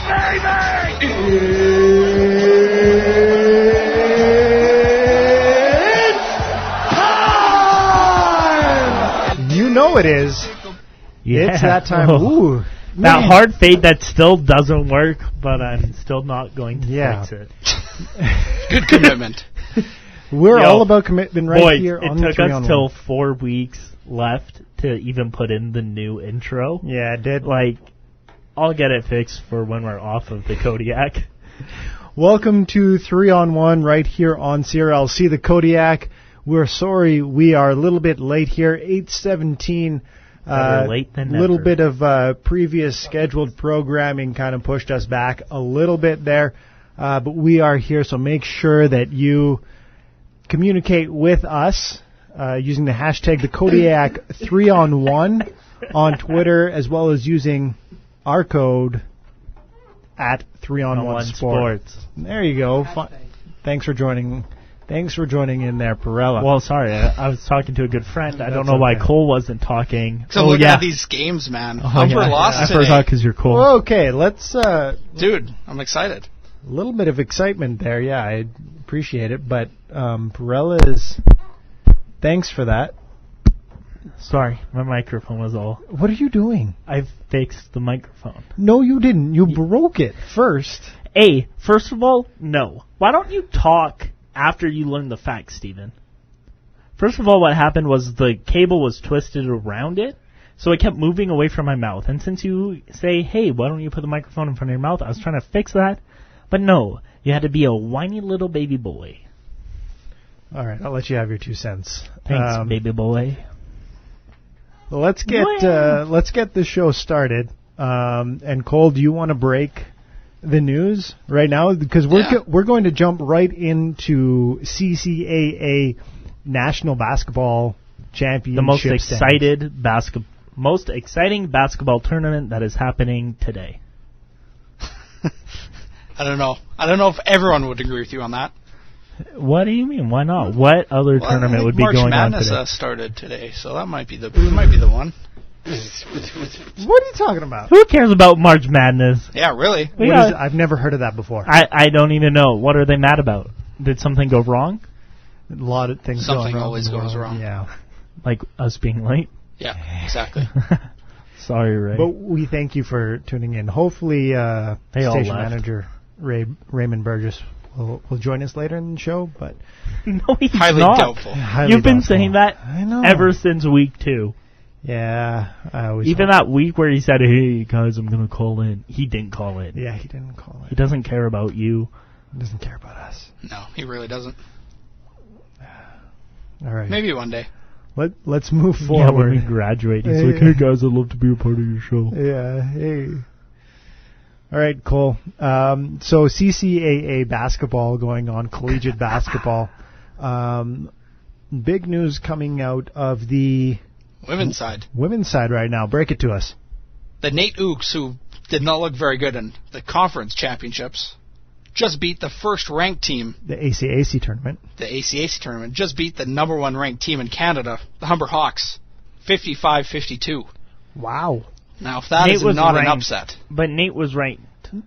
You know it is. Yeah. It's that time. Ooh. That hard fade that still doesn't work, but I'm still not going to fix it. Good commitment. We're all about commitment here on the 3-on-1. It took us till 4 weeks left to even put in the new intro. Yeah, it did. Like, I'll get it fixed for when we're off of the Kodiak. Welcome to 3-on-1 right here on CRLC, the Kodiak. We're sorry we are a little bit late here, 8:17. Better late than never. A little bit of previous scheduled programming kind of pushed us back a little bit there. But we are here, so make sure that you communicate with us using the hashtag the Kodiak 3-on-1 on Twitter, as well as using our code at 3-on-1 Sports. There you go. Thanks for joining. Thanks for joining in there, Perella. Well, sorry, I was talking to a good friend. I don't know why Cole wasn't talking. So look at these games, man. Humber lost today. I forgot because you're Cole. Okay, let's... Dude, I'm excited. A little bit of excitement there, yeah, I appreciate it, but Perella is... Thanks for that. Sorry, my microphone was all... What are you doing? I fixed the microphone. No, you didn't. You broke it first. First of all, no. Why don't you talk after you learn the facts, Steven? First of all, what happened was the cable was twisted around it, so it kept moving away from my mouth. And since you say, hey, why don't you put the microphone in front of your mouth, I was trying to fix that. But no, you had to be a whiny little baby boy. All right, I'll let you have your 2 cents. Thanks, baby boy. Let's get the show started. And Cole, do you want to break the news right now? Because we're going to jump right into CCAA National Basketball Championships. The most exciting basketball tournament that is happening today. I don't know if everyone would agree with you on that. What do you mean? Why not? What other tournament would be going on today? March Madness started today, so that might be the one. What are you talking about? Who cares about March Madness? Yeah, really? I've never heard of that before. I don't even know. What are they mad about? Did something go wrong? A lot of things Something always goes wrong. Yeah. Like us being late? Yeah, exactly. Sorry, Ray. But we thank you for tuning in. Hopefully, station manager Raymond Burgess will join us later in the show, but no, he's highly not. doubtful. You've been saying that ever since week 2. Yeah, I always even that week where he said, "Hey guys, I'm gonna call in." He didn't call in. Yeah, he didn't call in. He doesn't care about you. He doesn't care about us. No, he really doesn't. All right. Maybe one day. Let's move forward. Yeah, when we graduate, he's like, "Hey guys, I'd love to be a part of your show." Yeah. Hey. All right, Cole. So CCAA basketball going on, collegiate basketball. Big news coming out of the women's side. Women's side right now. Break it to us. The Nate Ooks, who did not look very good in the conference championships, just beat the first-ranked team. The ACAC tournament. The ACAC tournament just beat the number 1 ranked team in Canada, the Humber Hawks, 55-52. Wow. Now, if that is not an upset. But Nate was ranked.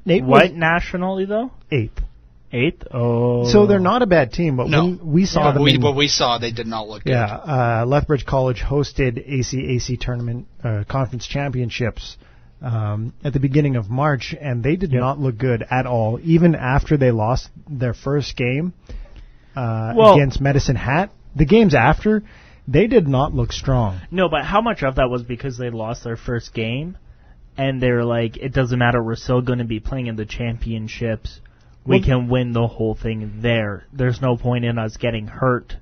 Nate what nationally, though? 8th. 8th? Oh. So they're not a bad team, but when we saw them... What we saw, they did not look good. Yeah, Lethbridge College hosted ACAC tournament conference championships at the beginning of March, and they did not look good at all, even after they lost their first game against Medicine Hat. The games after, they did not look strong. No, but how much of that was because they lost their first game, and they're like, it doesn't matter, we're still going to be playing in the championships. We can win the whole thing there. There's no point in us getting hurt,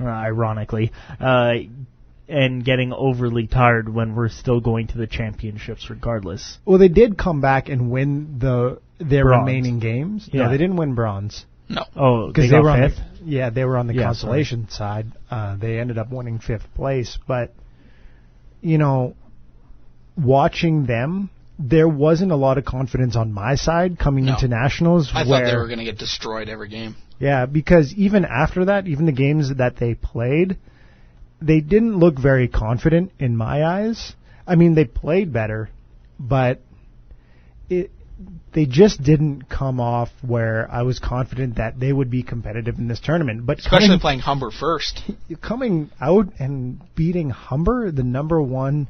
ironically, and getting overly tired when we're still going to the championships regardless. Well, they did come back and win their remaining games. Yeah. No, they didn't win bronze. No. Oh, because they were on 5th? They were on the consolation side. They ended up winning 5th place. But, watching them, there wasn't a lot of confidence on my side coming into nationals. I thought they were going to get destroyed every game. Yeah, because even after that, even the games that they played, they didn't look very confident in my eyes. I mean, they played better, but they just didn't come off where I was confident that they would be competitive in this tournament. But especially playing Humber first. Coming out and beating Humber, the number one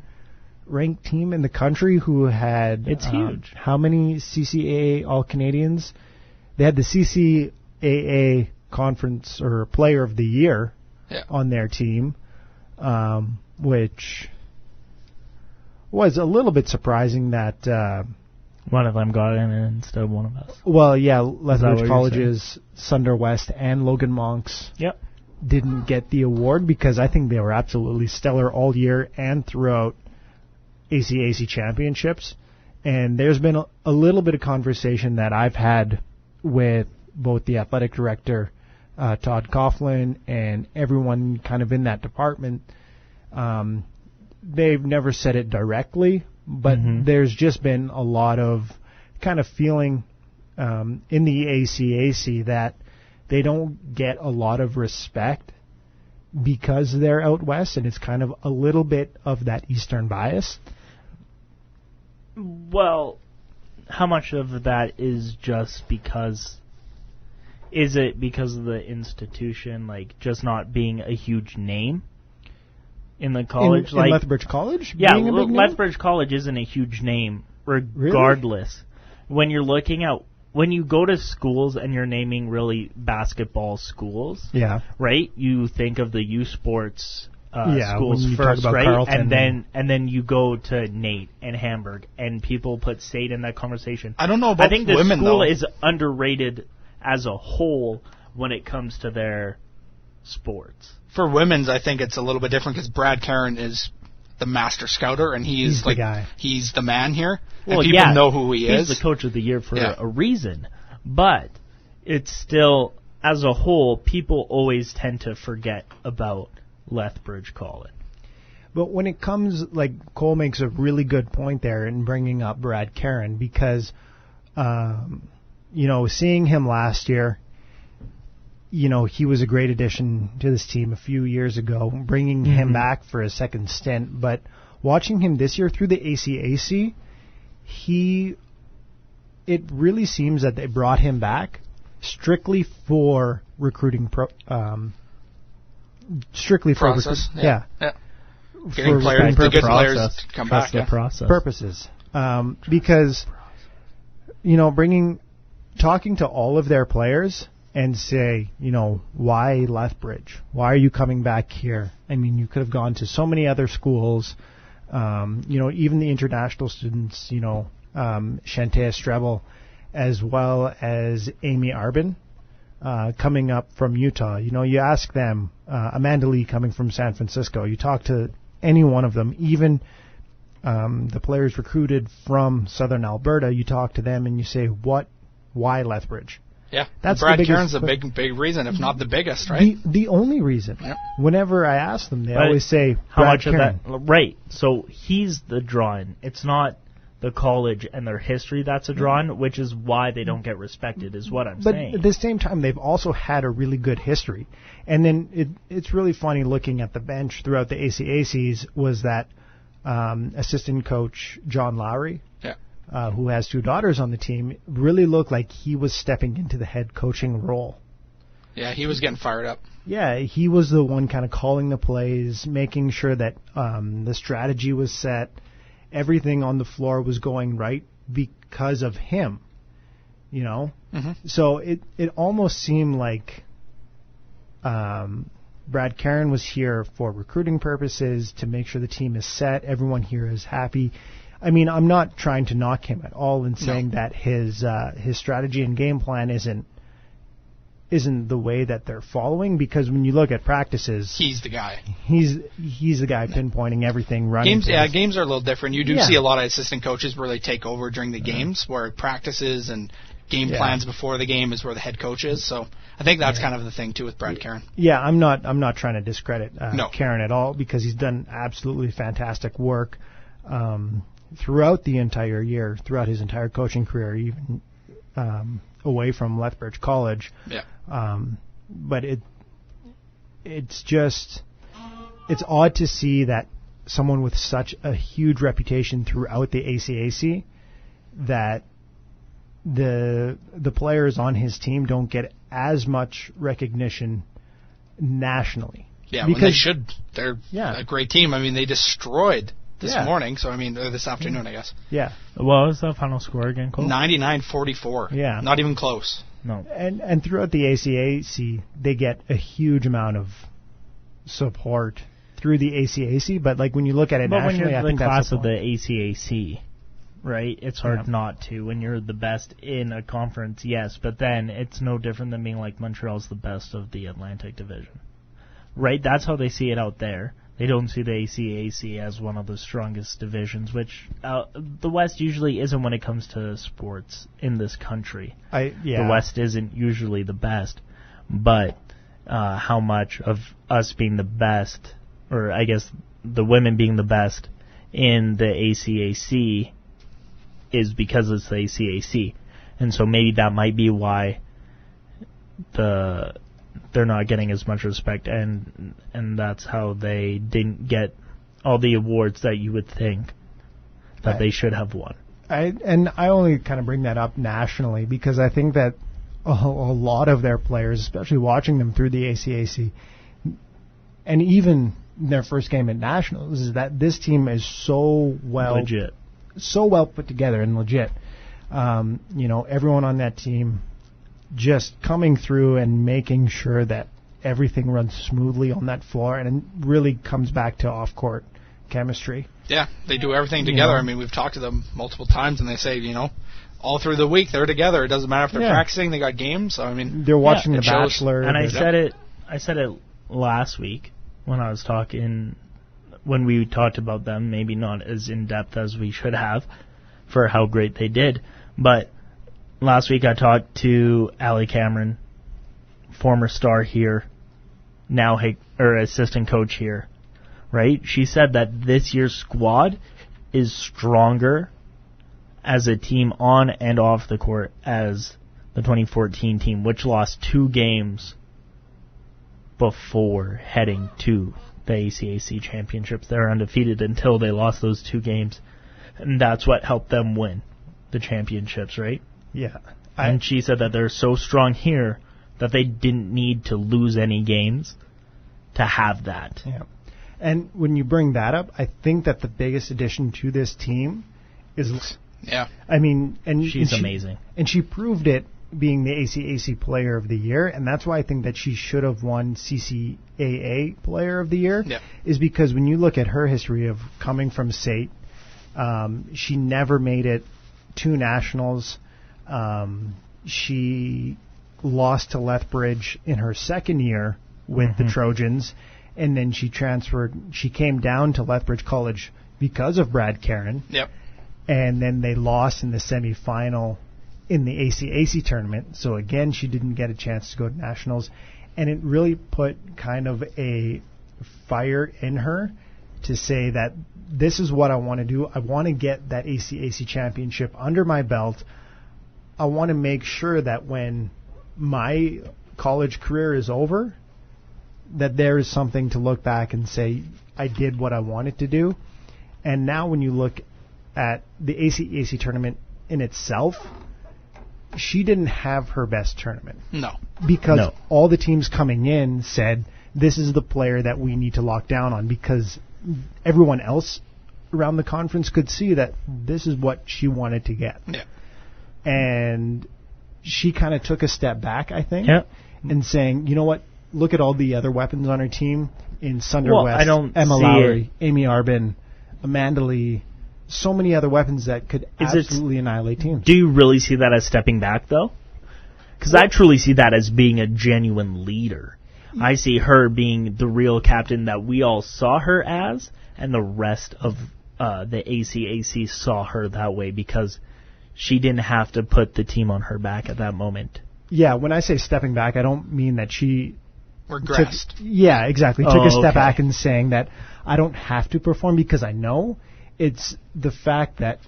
ranked team in the country, who had it's huge. How many CCAA All-Canadians? They had the CCAA Conference or Player of the Year on their team, which was a little bit surprising that one of them got in instead of one of us. Well, yeah, Lethbridge College's Sunder West and Logan Monks didn't get the award because I think they were absolutely stellar all year and throughout CCAA Championships. And there's been a little bit of conversation that I've had with both the athletic director, Todd Coughlin, and everyone kind of in that department. They've never said it directly, but there's just been a lot of kind of feeling in the ACAC that they don't get a lot of respect because they're out west, and it's kind of a little bit of that Eastern bias. Well, how much of that is just because... Is it because of the institution, like, just not being a huge name in the college? In Lethbridge College? Yeah, Lethbridge College isn't a huge name regardless. Really? When you're looking at... When you go to schools and you're naming really basketball schools, right? You think of the U Sports schools first, right? Carleton and then you go to Nate and Hamburg, and people put State in that conversation. I don't know about women, though. I think the school is underrated as a whole when it comes to their sports. For women's, I think it's a little bit different because Brad Caron is the master scouter, and he's the guy. He's the man here, well, and people know who he is. He's the coach of the year for a reason, but it's still, as a whole, people always tend to forget about Lethbridge College. But when it comes, like, Cole makes a really good point there in bringing up Brad Caron because, seeing him last year, he was a great addition to this team a few years ago, bringing him back for a second stint. But watching him this year through the ACAC, it really seems that they brought him back strictly for recruiting process. Yeah. Getting players, the good players to come back. Purposes. Because, talking to all of their players and say, why Lethbridge? Why are you coming back here? I mean, you could have gone to so many other schools. Even the international students, Shantea Strebel, as well as Amy Arbin, coming up from Utah. You ask them, Amanda Lee coming from San Francisco. You talk to any one of them, even the players recruited from Southern Alberta. You talk to them and you say, why Lethbridge? Yeah, that's Brad Caron's a big reason, if not the biggest, right? The only reason. Yep. Whenever I ask them, they always say how Brad much Caron. of that. Right. So he's the draw-in. It's not the college and their history that's a draw-in, which is why they don't get respected, is what I'm saying. But at the same time, they've also had a really good history. And then it's really funny looking at the bench throughout the ACACs was that assistant coach John Lowry, who has two daughters on the team, really looked like he was stepping into the head coaching role. Yeah, he was getting fired up. Yeah, he was the one kind of calling the plays, making sure that the strategy was set, everything on the floor was going right because of him, So it almost seemed like Brad Caron was here for recruiting purposes, to make sure the team is set, everyone here is happy. I mean, I'm not trying to knock him at all in saying that his strategy and game plan isn't the way that they're following, because when you look at practices, he's the guy. He's the guy pinpointing everything, running games. Games are a little different. You do see a lot of assistant coaches where they take over during the games, where practices and game plans before the game is where the head coach is. So I think that's kind of the thing too with Brad Caron. Yeah, I'm not trying to discredit Caron at all, because he's done absolutely fantastic work throughout the entire year, throughout his entire coaching career, even away from Lethbridge College. Yeah. But it's odd to see that someone with such a huge reputation throughout the ACAC, that the players on his team don't get as much recognition nationally. Yeah, because when they should. They're a great team. I mean, they destroyed this morning, so this afternoon, I guess. Yeah. What was the final score again, Cole? 99-44. Yeah. Not even close. No. And throughout the ACAC, they get a huge amount of support through the ACAC, but like when you look at it nationally, when you're I think the class that's of the ACAC, right? It's hard not to. When you're the best in a conference, yes, but then it's no different than being like Montreal's the best of the Atlantic Division. Right? That's how they see it out there. They don't see the ACAC as one of the strongest divisions, which the West usually isn't when it comes to sports in this country. The West isn't usually the best, but how much of us being the best, or I guess the women being the best in the ACAC is because it's the ACAC. And so maybe that might be why they're not getting as much respect, and that's how they didn't get all the awards that you would think that they should have won. I only kind of bring that up nationally because I think that a lot of their players, especially watching them through the ACAC, and even their first game at Nationals, is that this team is so well put together and legit. Everyone on that team just coming through and making sure that everything runs smoothly on that floor, and it really comes back to off-court chemistry. Yeah, they do everything together. I mean, we've talked to them multiple times, and they say, all through the week they're together. It doesn't matter if they're practicing; they got games. So I mean, they're watching The Bachelor. And I said it last week when we talked about them. Maybe not as in depth as we should have for how great they did, but last week I talked to Allie Cameron, former star here, now assistant coach here, right? She said that this year's squad is stronger as a team on and off the court as the 2014 team, which lost 2 games before heading to the ACAC Championships. They were undefeated until they lost those 2 games, and that's what helped them win the championships, right? Yeah. And she said that they're so strong here that they didn't need to lose any games to have that. Yeah. And when you bring that up, I think that the biggest addition to this team is... Yeah. I mean... She's amazing. And she proved it being the ACAC Player of the Year, and that's why I think that she should have won CCAA Player of the Year, is because when you look at her history of coming from SAIT, she never made it to Nationals. She lost to Lethbridge in her second year with the Trojans, and then she transferred. She came down to Lethbridge College because of Brad Caron. Yep. And then they lost in the semifinal in the ACAC tournament. So again, she didn't get a chance to go to Nationals, and it really put kind of a fire in her to say that this is what I want to do. I want to get that ACAC championship under my belt. I want to make sure that when my college career is over, that there is something to look back and say, I did what I wanted to do. And now when you look at the ACAC tournament in itself, she didn't have her best tournament. No. Because all the teams coming in said, this is the player that we need to lock down on, because everyone else around the conference could see that this is what she wanted to get. Yeah. And she kind of took a step back, I think, and saying, you know what, look at all the other weapons on her team in Sunder West, Emma Lowry, Amy Arbin, Amanda Lee, so many other weapons that could absolutely annihilate teams. Do you really see that as stepping back, though? Because I truly see that as being a genuine leader. I see her being the real captain that we all saw her as, and the rest of the ACAC saw her that way because she didn't have to put the team on her back at that moment. Yeah, when I say stepping back, I don't mean that she... regressed. Took a step back and saying that I don't have to perform because I know. It's the fact that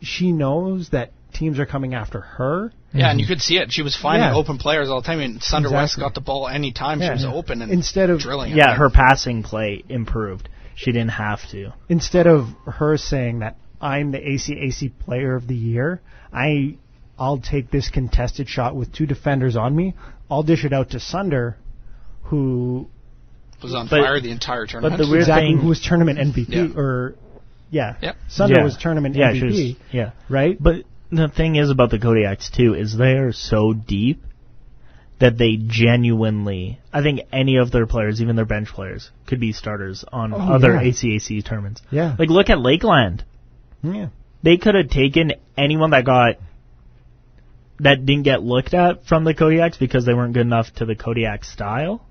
she knows that teams are coming after her. Yeah, and you could see it. She was finding open players all the time. I mean, Sunder West got the ball any time she was open and instead of drilling. Yeah, her passing play improved. She didn't have to. Instead of her saying that I'm the ACAC Player of the Year, I I'll take this contested shot with 2 defenders on me. I'll dish it out to Sunder, who was on fire the entire tournament. But the weird thing, who was tournament MVP Sunder was tournament MVP. Right? But the thing is about the Kodiaks too is they are so deep that they genuinely, I think any of their players, even their bench players, could be starters on other ACAC tournaments. Yeah. Like look at Lakeland. Yeah. They could have taken anyone that didn't get looked at from the Kodiaks because they weren't good enough to the Kodiak style.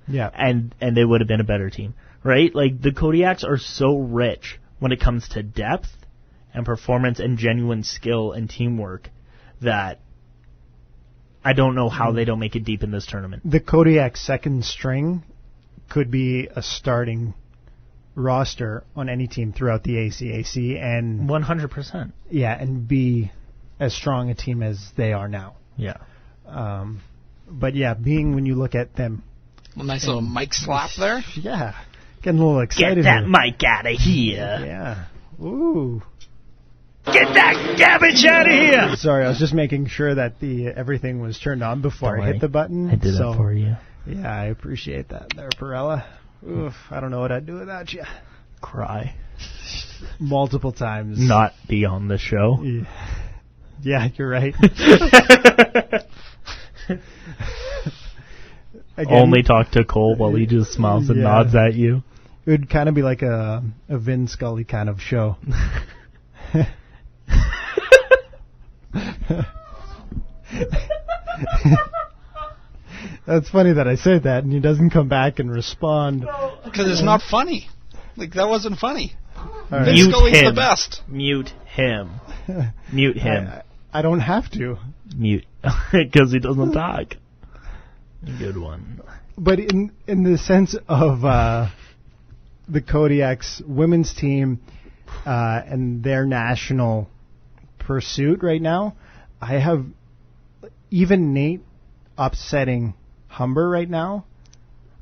Yeah. And they would have been a better team. Right? Like the Kodiaks are so rich when it comes to depth and performance and genuine skill and teamwork that I don't know how they don't make it deep in this tournament. The Kodiak second string could be a starting roster on any team throughout the ACAC and 100%. Yeah, and be as strong a team as they are now. Yeah. But yeah, when you look at them, a nice little mic slap there. Yeah, getting a little excited. Get that mic out of here. Yeah. Ooh. Get that garbage out of here! Sorry, I was just making sure that everything was turned on before I hit the button. I did that for you. Yeah, I appreciate that there, Perella. Oof, I don't know what I'd do without you. Cry. Multiple times. Not be on the show. Yeah, you're right. Again, only talk to Cole while he just smiles and nods at you. It would kind of be like a Vin Scully kind of show. That's funny that I said that and he doesn't come back and respond. Because it's not funny. Like, that wasn't funny. Right. Vin Scully's the best. Mute him. Mute him. I don't have to. Mute. Because he doesn't talk. Good one. But in the sense of the Kodiaks women's team and their national pursuit right now, I have even Nate upsetting Humber right now.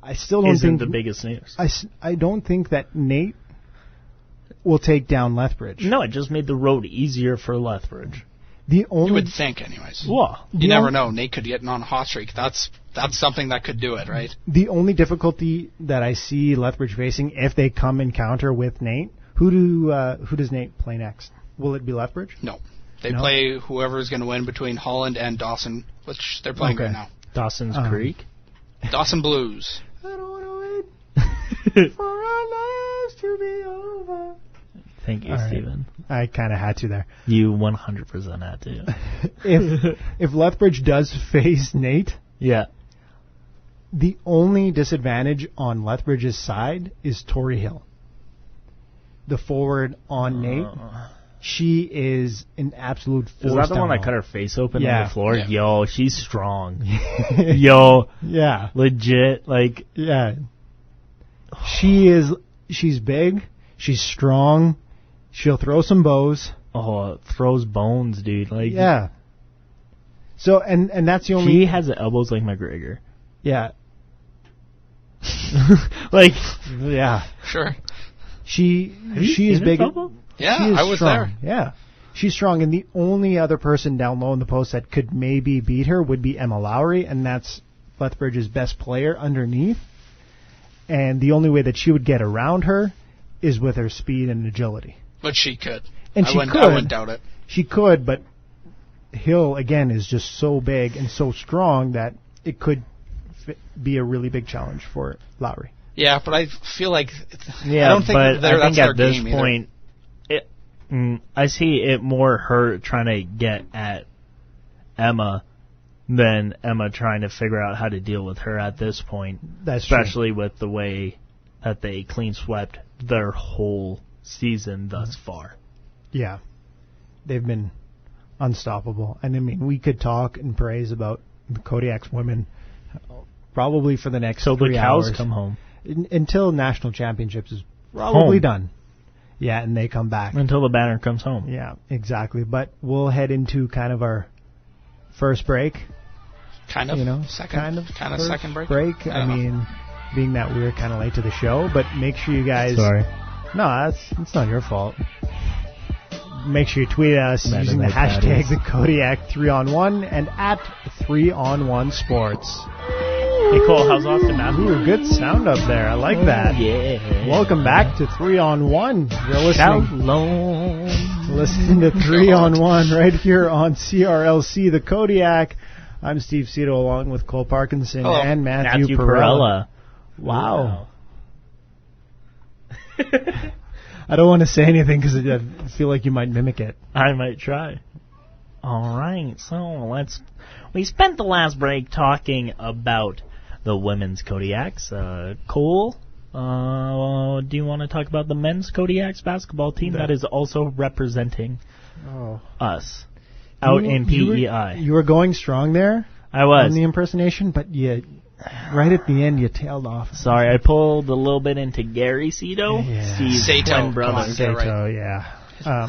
I still don't think the biggest news. I don't think that Nate will take down Lethbridge. No, it just made the road easier for Lethbridge. You would think, anyways. Well, you never know. Nate could get on a hot streak. That's something that could do it, right? The only difficulty that I see Lethbridge facing if they come encounter with Nate, who does Nate play next? Will it be Lethbridge? No. They play whoever's going to win between Holland and Dawson, which they're playing right now. Dawson's Creek? Dawson Blues. I don't want to wait for our lives to be over. Thank you, Steven. I kind of had to there. You 100% had to. If Lethbridge does face Nate, the only disadvantage on Lethbridge's side is Tori Hill. The forward on Nate. She is an absolute force. Is that the one that cut her face open on the floor? Yeah. Yo, she's strong. Yo. Yeah. Legit. Like. Yeah. She's big. She's strong. She'll throw some bows. Oh, throws bones, dude. Like. Yeah. So, and that's the only... She has the elbows like McGregor. Yeah. Like. Yeah. Sure. She is big. Yeah, I was strong. there. Yeah. She's strong, and the only other person down low in the post that could maybe beat her would be Emma Lowry, and that's Lethbridge's best player underneath. And the only way that she would get around her is with her speed and agility. But she could. And I wouldn't doubt it. She could, but Hill, again, is just so big and so strong that it could be a really big challenge for Lowry. Yeah, but I feel like... Yeah, I don't think but I think at this game point... I see it more her trying to get at Emma than Emma trying to figure out how to deal with her at this point. That's especially true. With the way that they clean swept their whole season thus far. Yeah. They've been unstoppable. And I mean, we could talk and praise about the Kodiak's women probably for the next 3 hours. So the cows come home. Until national championships is probably done. Yeah, and they come back. Until the banner comes home. Yeah, exactly. But we'll head into kind of our first break. Kind of. You know, second break. I mean, being that we were kind of late to the show, but make sure you guys... Sorry. No, it's not your fault. make sure you tweet us using the hashtag the Kodiak 3on1 and at 3on1 Sports. Hey, Cole, how's Austin, Matthew? Ooh, good sound up there. I like that. Yeah. Welcome back to 3on1. You're listening to 3on1 right here on CRLC, the Kodiak. I'm Steve Cito along with Cole Parkinson and Matthew Perella. Wow. I don't want to say anything because I feel like you might mimic it. I might try. All right, so we spent the last break talking about the women's Kodiaks. Cole, do you want to talk about the men's Kodiaks basketball team that is also representing us out in PEI? You were going strong there. I was. On the impersonation, but right at the end, you tailed off. Sorry, I pulled a little bit into Gary Cito. Yeah. Steve's twin brother. Sato, yeah.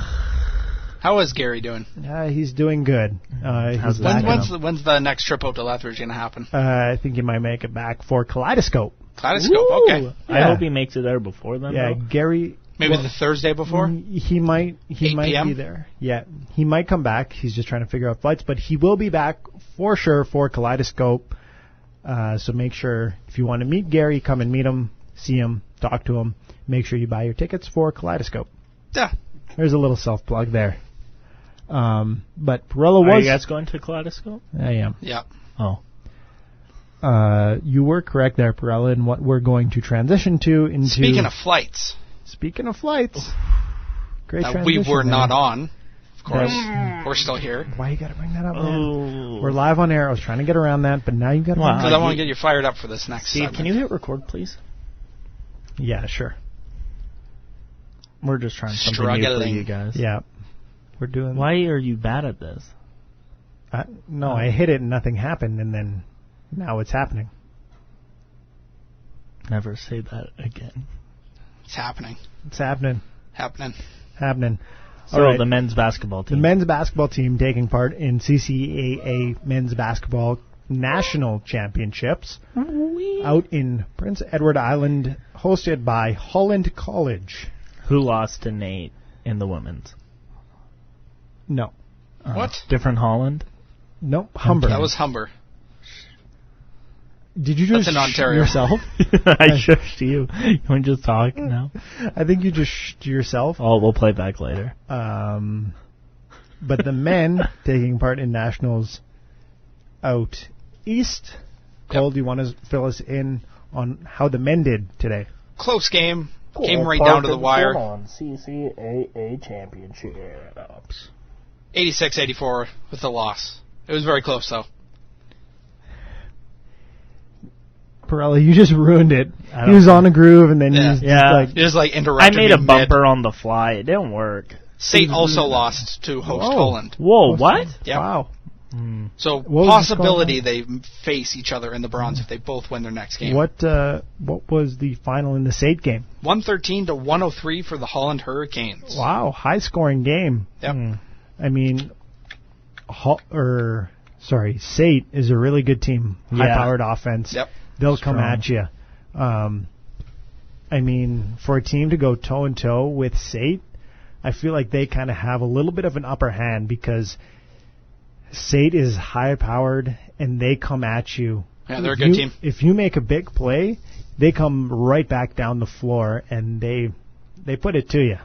How is Gary doing? He's doing good. When's the next trip out to Lethbridge going to happen? I think he might make it back for Kaleidoscope. Kaleidoscope, okay. Yeah. I hope he makes it there before then. Yeah, though. Gary. Maybe the Thursday before? He might be there. Yeah, he might come back. He's just trying to figure out flights, but he will be back for sure for Kaleidoscope. So make sure, if you want to meet Gary, come and meet him, see him, talk to him. Make sure you buy your tickets for Kaleidoscope. Yeah. There's a little self-plug there. But Perella was... Are you guys going to Kaleidoscope? I am. Yeah. Oh. You were correct there, Perella, in what we're going to transition to into... Speaking of flights. Great transition. We were not on, of course. We're still here. Why you got to bring that up, man? We're live on air. I was trying to get around that, but now you got to... Because I want to get you fired up for this next Steve, segment. can you hit record, please? Yeah, sure. We're just trying something new for you guys. Yeah. We're doing... Why are you bad at this? I hit it and nothing happened, and then now it's happening. Never say that again. It's happening. Happening. So right. The men's basketball team. The men's basketball team taking part in CCAA Men's Basketball National Championships out in Prince Edward Island, hosted by Holland College. Who lost to Nate in the women's? No. What? Different Holland? Nope, Humber. That was Humber. Did you just That's in Ontario. yourself? I shushed you. You want to just talk now? I think you just yourself. Oh, we'll play back later. But the men taking part in nationals out east. Cole, do you want to fill us in on how the men did today? Close game. Came right down to the wire. On CCAA Championships. 86-84 with the loss. It was very close, though. Perella, you just ruined it. He was on a groove, and then you just interrupted. I made a bumper on the fly. It didn't work. State also lost to host Holland. Whoa, what? Yep. Wow. So possibility they face each other in the bronze if they both win their next game. What was the final in the SAIT game? 113-103 for the Holland Hurricanes. Wow, high scoring game. Yep. I mean, SAIT is a really good team. High powered offense. Yep. They'll come at you. I mean, for a team to go toe and toe with SAIT, I feel like they kind of have a little bit of an upper hand because SAIT is high-powered, and they come at you. Yeah, they're a good team. If you make a big play, they come right back down the floor, and they put it to you.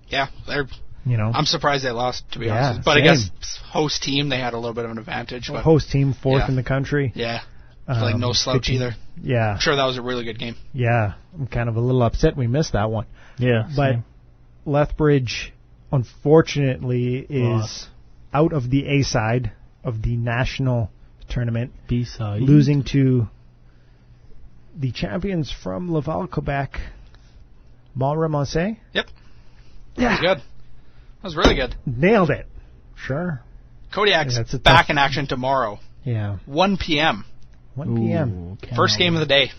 Yeah, I'm surprised they lost, to be honest. But I guess host team, they had a little bit of an advantage. But host team, fourth in the country. Yeah, no slouch either. Yeah. I'm sure that was a really good game. Yeah, I'm kind of a little upset we missed that one. Yeah. But Lethbridge, unfortunately, is out of the A side of the national tournament. B side. Losing to the champions from Laval, Quebec, Montreal. Yep. That was good. That was really good. Nailed it. Sure. Kodiak's back in action tomorrow. Yeah. 1 p.m. 1 p.m. First game of the day.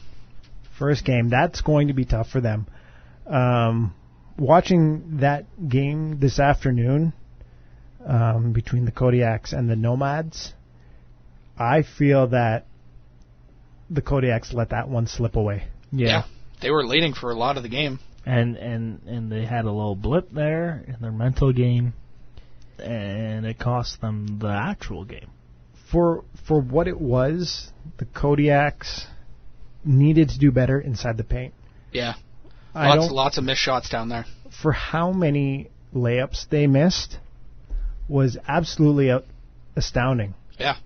First game. That's going to be tough for them. Watching that game this afternoon between the Kodiaks and the Nomads, I feel that the Kodiaks let that one slip away. Yeah. They were leading for a lot of the game. And they had a little blip there in their mental game, and it cost them the actual game. For what it was, the Kodiaks needed to do better inside the paint. Yeah. Lots of missed shots down there. For how many layups they missed was absolutely astounding. Yeah.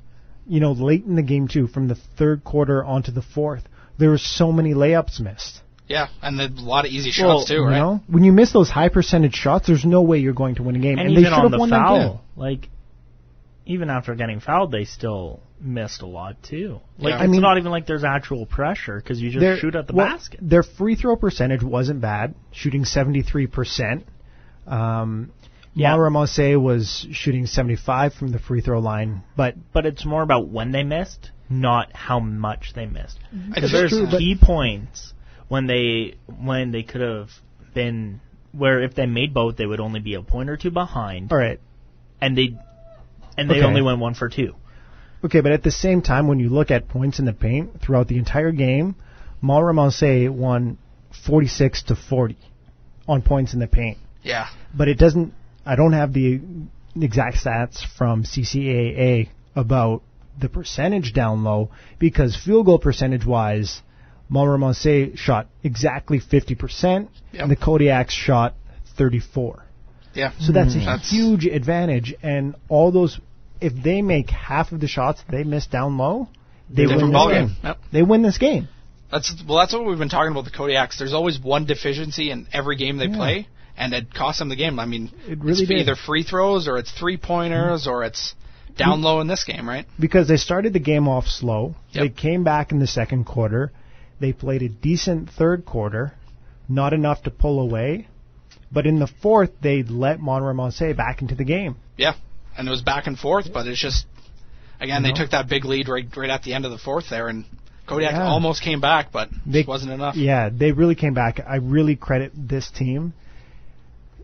Late in the game, too, from the third quarter onto the fourth, there were so many layups missed. Yeah, and a lot of easy shots, too, right? When you miss those high percentage shots, there's no way you're going to win a game. And even on the foul, even after getting fouled, they still missed a lot, too. It's not even like there's actual pressure, because you just shoot at the basket. Their free throw percentage wasn't bad, shooting 73%. Mauro Monsé was shooting 75 from the free throw line, but it's more about when they missed, not how much they missed. Because there's key points when they could have been where if they made both, they would only be a point or two behind. All right, and they only went 1 for 2. Okay, but at the same time, when you look at points in the paint throughout the entire game, Mauro Monsé won 46-40 on points in the paint. Yeah, but it doesn't. I don't have the exact stats from CCAA about the percentage down low, because field goal percentage-wise, Mauro Monsé shot exactly 50%, and the Kodiaks shot 34%. Yeah. So that's a huge advantage, and all those, if they make half of the shots they miss down low, they win this game. Yep. They win this game. That's what we've been talking about the Kodiaks. There's always one deficiency in every game they play, and it costs them the game. I mean, it's either free throws or it's three-pointers or it's down low in this game, right? Because they started the game off slow. Yep. They came back in the second quarter. They played a decent third quarter, not enough to pull away. But in the fourth, they let Mauro Monsé back into the game. Yeah, and it was back and forth, but it's just, again, they took that big lead right at the end of the fourth there, and Kodiak almost came back, but it wasn't enough. Yeah, they really came back. I really credit this team,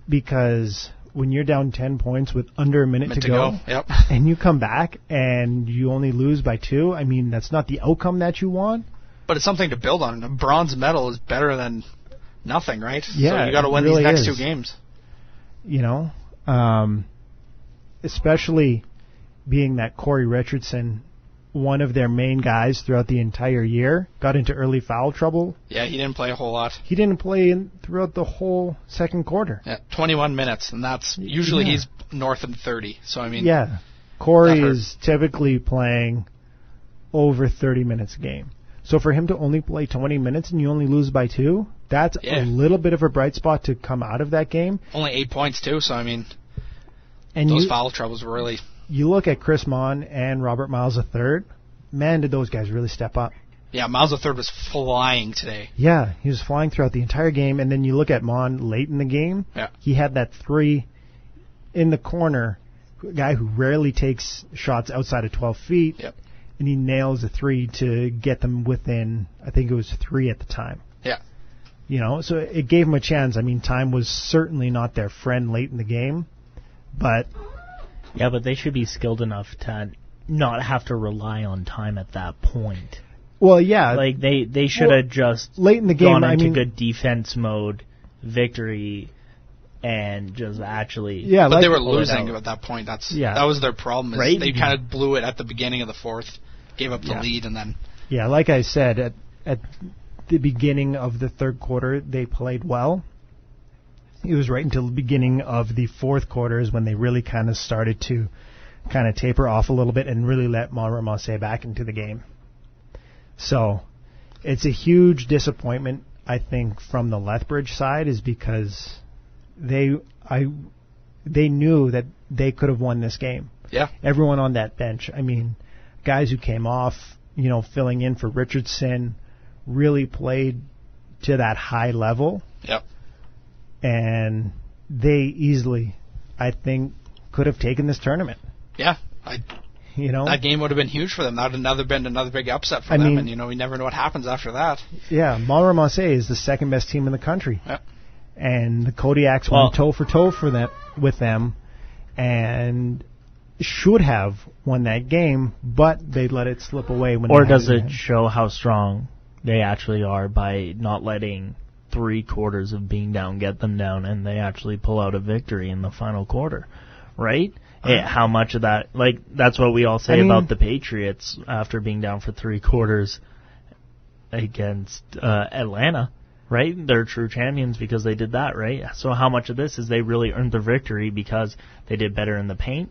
because when you're down 10 points with under a minute to go. Yep. And you come back and you only lose by 2, I mean, that's not the outcome that you want. But it's something to build on. A bronze medal is better than nothing, right? Yeah, so you got to win these next 2 games. Especially being that Corey Richardson, one of their main guys throughout the entire year, got into early foul trouble. Yeah, he didn't play a whole lot. He didn't play throughout the whole second quarter. Yeah, 21 minutes, and that's usually he's north of 30. So I mean, Corey is typically playing over 30 minutes a game. So for him to only play 20 minutes and you only lose by 2, that's a little bit of a bright spot to come out of that game. Only 8 points too, so I mean, those foul troubles were really. You look at Chris Mon and Robert Miles III, man, did those guys really step up. Yeah, Miles III was flying today. Yeah, he was flying throughout the entire game, and then you look at Mon late in the game, he had that 3 in the corner, a guy who rarely takes shots outside of 12 feet. Yep. And he nails a 3 to get them within, I think it was 3 at the time. Yeah. So it gave him a chance. I mean, time was certainly not their friend late in the game, but... Yeah, but they should be skilled enough to not have to rely on time at that point. Well, yeah. Like, they should have just late in the game, gone into good defense mode, victory, and just actually... Yeah, but they were losing at that point. That was their problem. Right? They kind of blew it at the beginning of the fourth, gave up the lead, and then... Yeah, like I said, at the beginning of the third quarter, they played well. It was right until the beginning of the fourth quarter is when they really kind of started to kind of taper off a little bit and really let Mauro Monsé back into the game. So it's a huge disappointment, I think, from the Lethbridge side, is because they knew that they could have won this game. Yeah. Everyone on that bench, I mean, guys who came off, filling in for Richardson, really played to that high level. Yep. And they easily, I think, could have taken this tournament. Yeah. That game would have been huge for them. That would have been another big upset for them. And, we never know what happens after that. Yeah. Mauro Monsé is the second best team in the country. Yep. And the Kodiaks went toe for toe with them and should have won that game, but they let it slip away. Or does it show how strong they actually are by not letting 3 quarters of being down get them down, and they actually pull out a victory in the final quarter, right? How much of that, like, that's what we all say about the Patriots after being down for 3 quarters against Atlanta, right? They're true champions because they did that, right? So how much of this is they really earned the victory because they did better in the paint,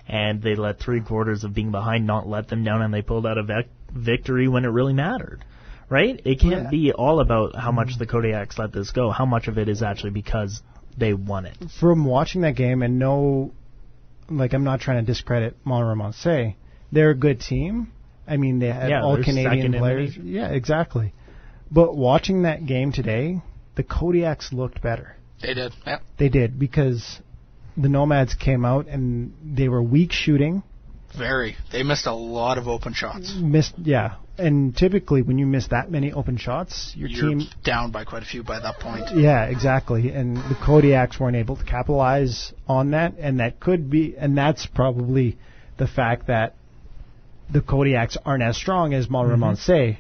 and they let 3 quarters of being behind not let them down, and they pulled out a victory when it really mattered, right? It can't be all about how much the Kodiaks let this go. How much of it is actually because they won it? From watching that game, and I'm not trying to discredit Montreal. They're a good team. I mean, they had all Canadian players. Yeah, exactly. But watching that game today, the Kodiaks looked better. They did, yeah. They did, because the Nomads came out and they were weak shooting. Very. They missed a lot of open shots. And typically when you miss that many open shots, you're team down by quite a few by that point. Yeah, exactly. And the Kodiaks weren't able to capitalize on that, and that's probably the fact that the Kodiaks aren't as strong as Montreal,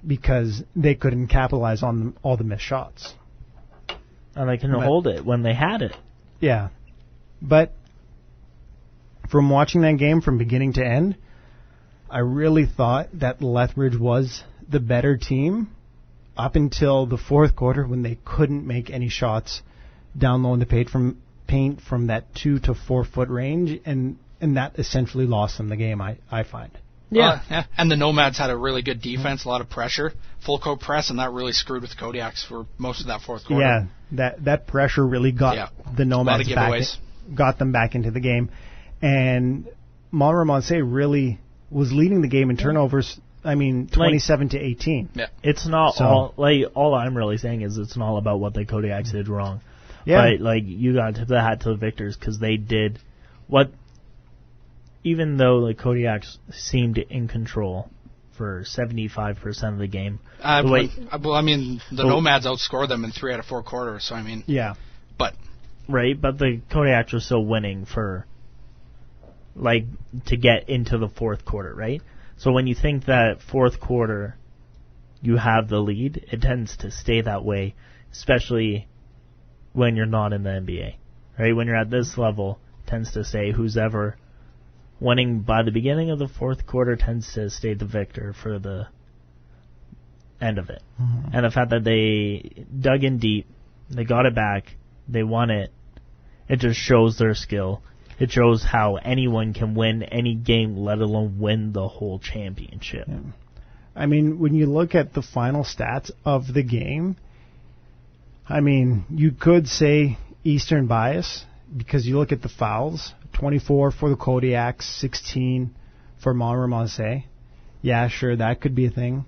because they couldn't capitalize on all the missed shots. And they couldn't hold it when they had it. Yeah. But from watching that game from beginning to end, I really thought that Lethbridge was the better team up until the fourth quarter, when they couldn't make any shots down low in the paint from that 2 to 4 foot range, and that essentially lost them the game, I find. Yeah. And the Nomads had a really good defense, a lot of pressure, full court press, and that really screwed with the Kodiaks for most of that fourth quarter. Yeah, that pressure really got the Nomads got them back into the game. And Montreal really was leading the game in turnovers. 27 to 18. Yeah. It's not all I'm really saying is it's not about what the Kodiaks did wrong. Yeah. But you got to tip the hat to the victors, because they did what, even though the Kodiaks seemed in control for 75% of the game. The Nomads outscored them in 3 out of 4 quarters, so but the Kodiaks were still winning for to get into the fourth quarter, right? So when you think that fourth quarter you have the lead, it tends to stay that way, especially when you're not in the NBA, right? When you're at this level, it tends to say who's ever winning by the beginning of the fourth quarter tends to stay the victor for the end of it. Mm-hmm. And the fact that they dug in deep, they got it back, they won it, it just shows their skill. It shows how anyone can win any game, let alone win the whole championship. Yeah. When you look at the final stats of the game, you could say Eastern bias, because you look at the fouls, 24 for the Kodiaks, 16 for Montreal. Yeah, sure, that could be a thing.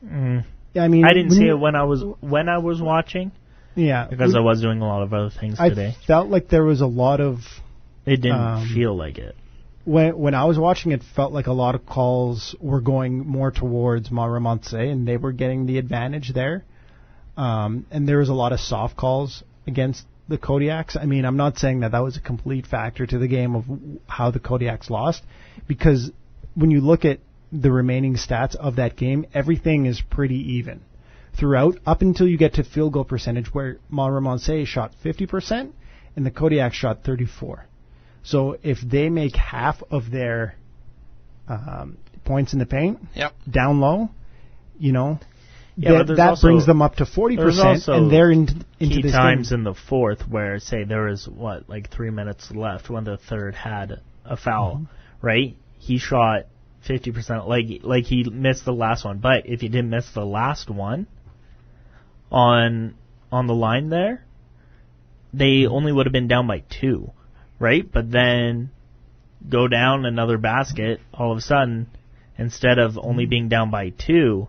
I didn't see it when I was watching. Yeah, because I was doing a lot of other things today. I felt like there was a lot of. It didn't feel like it. When I was watching, it felt like a lot of calls were going more towards Montreal, and they were getting the advantage there. And there was a lot of soft calls against the Kodiaks. I'm not saying that was a complete factor to the game of how the Kodiaks lost, because when you look at the remaining stats of that game, everything is pretty even throughout, up until you get to field goal percentage, where Montreal shot 50% and the Kodiaks shot 34%. So if they make half of their points in the paint down low, that brings them up to 40%, and they're into this times game. In the fourth where, say, there was 3 minutes left when the third had a foul, right? He shot 50%, like he missed the last one. But if he didn't miss the last one on the line there, they only would have been down by 2. Right? But then go down another basket, all of a sudden, instead of only being down by 2,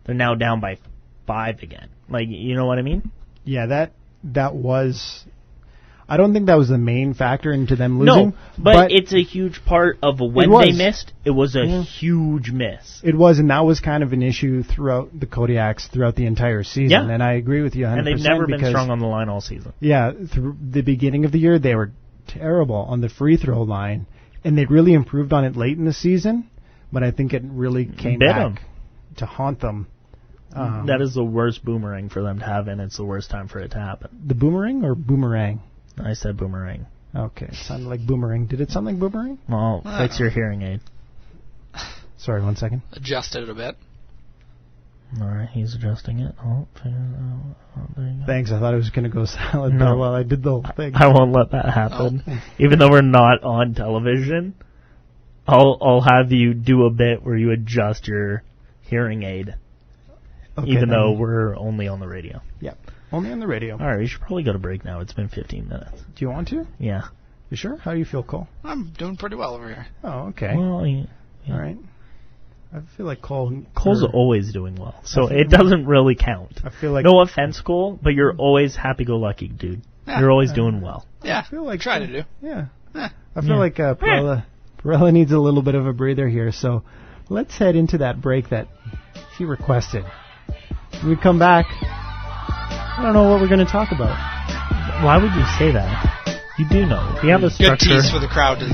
they're now down by 5 again. You know what I mean? Yeah, that was... I don't think that was the main factor into them losing. No, but it's a huge part of when they missed. It was a huge miss. It was, and that was kind of an issue throughout the Kodiaks throughout the entire season. Yeah. And I agree with you 100%. And they've never been strong on the line all season. Yeah, through the beginning of the year, they were terrible on the free throw line, and they really improved on it late in the season, but I think it really came back to haunt them That is the worst boomerang for them to have, and it's the worst time for it to happen. The boomerang or boomerang? I said boomerang. Okay, it sounded like boomerang. Did it sound like boomerang? Well, fix your hearing aid. Sorry, 1 second. Adjusted it a bit. All right, he's adjusting it. Oh, there you go. Thanks, I thought it was going to go silent there while I did the whole thing. I won't let that happen. Oh. Even though we're not on television, I'll have you do a bit where you adjust your hearing aid. Okay, even though we're only on the radio. Yep, only on the radio. All right, we should probably go to break now. It's been 15 minutes. Do you want to? Yeah. You sure? How do you feel, Cole? I'm doing pretty well over here. Oh, okay. Well, yeah. All right. I feel like Cole's always doing well, so it doesn't really count. I feel like no offense, Cole, but you're always happy-go-lucky, dude. Yeah. You're always doing well. Yeah, I feel like try to do. Yeah. I feel like Perella needs a little bit of a breather here, so let's head into that break that he requested. When we come back, I don't know what we're going to talk about. Why would you say that? You do know. We have a structure. Good tease for the crowd to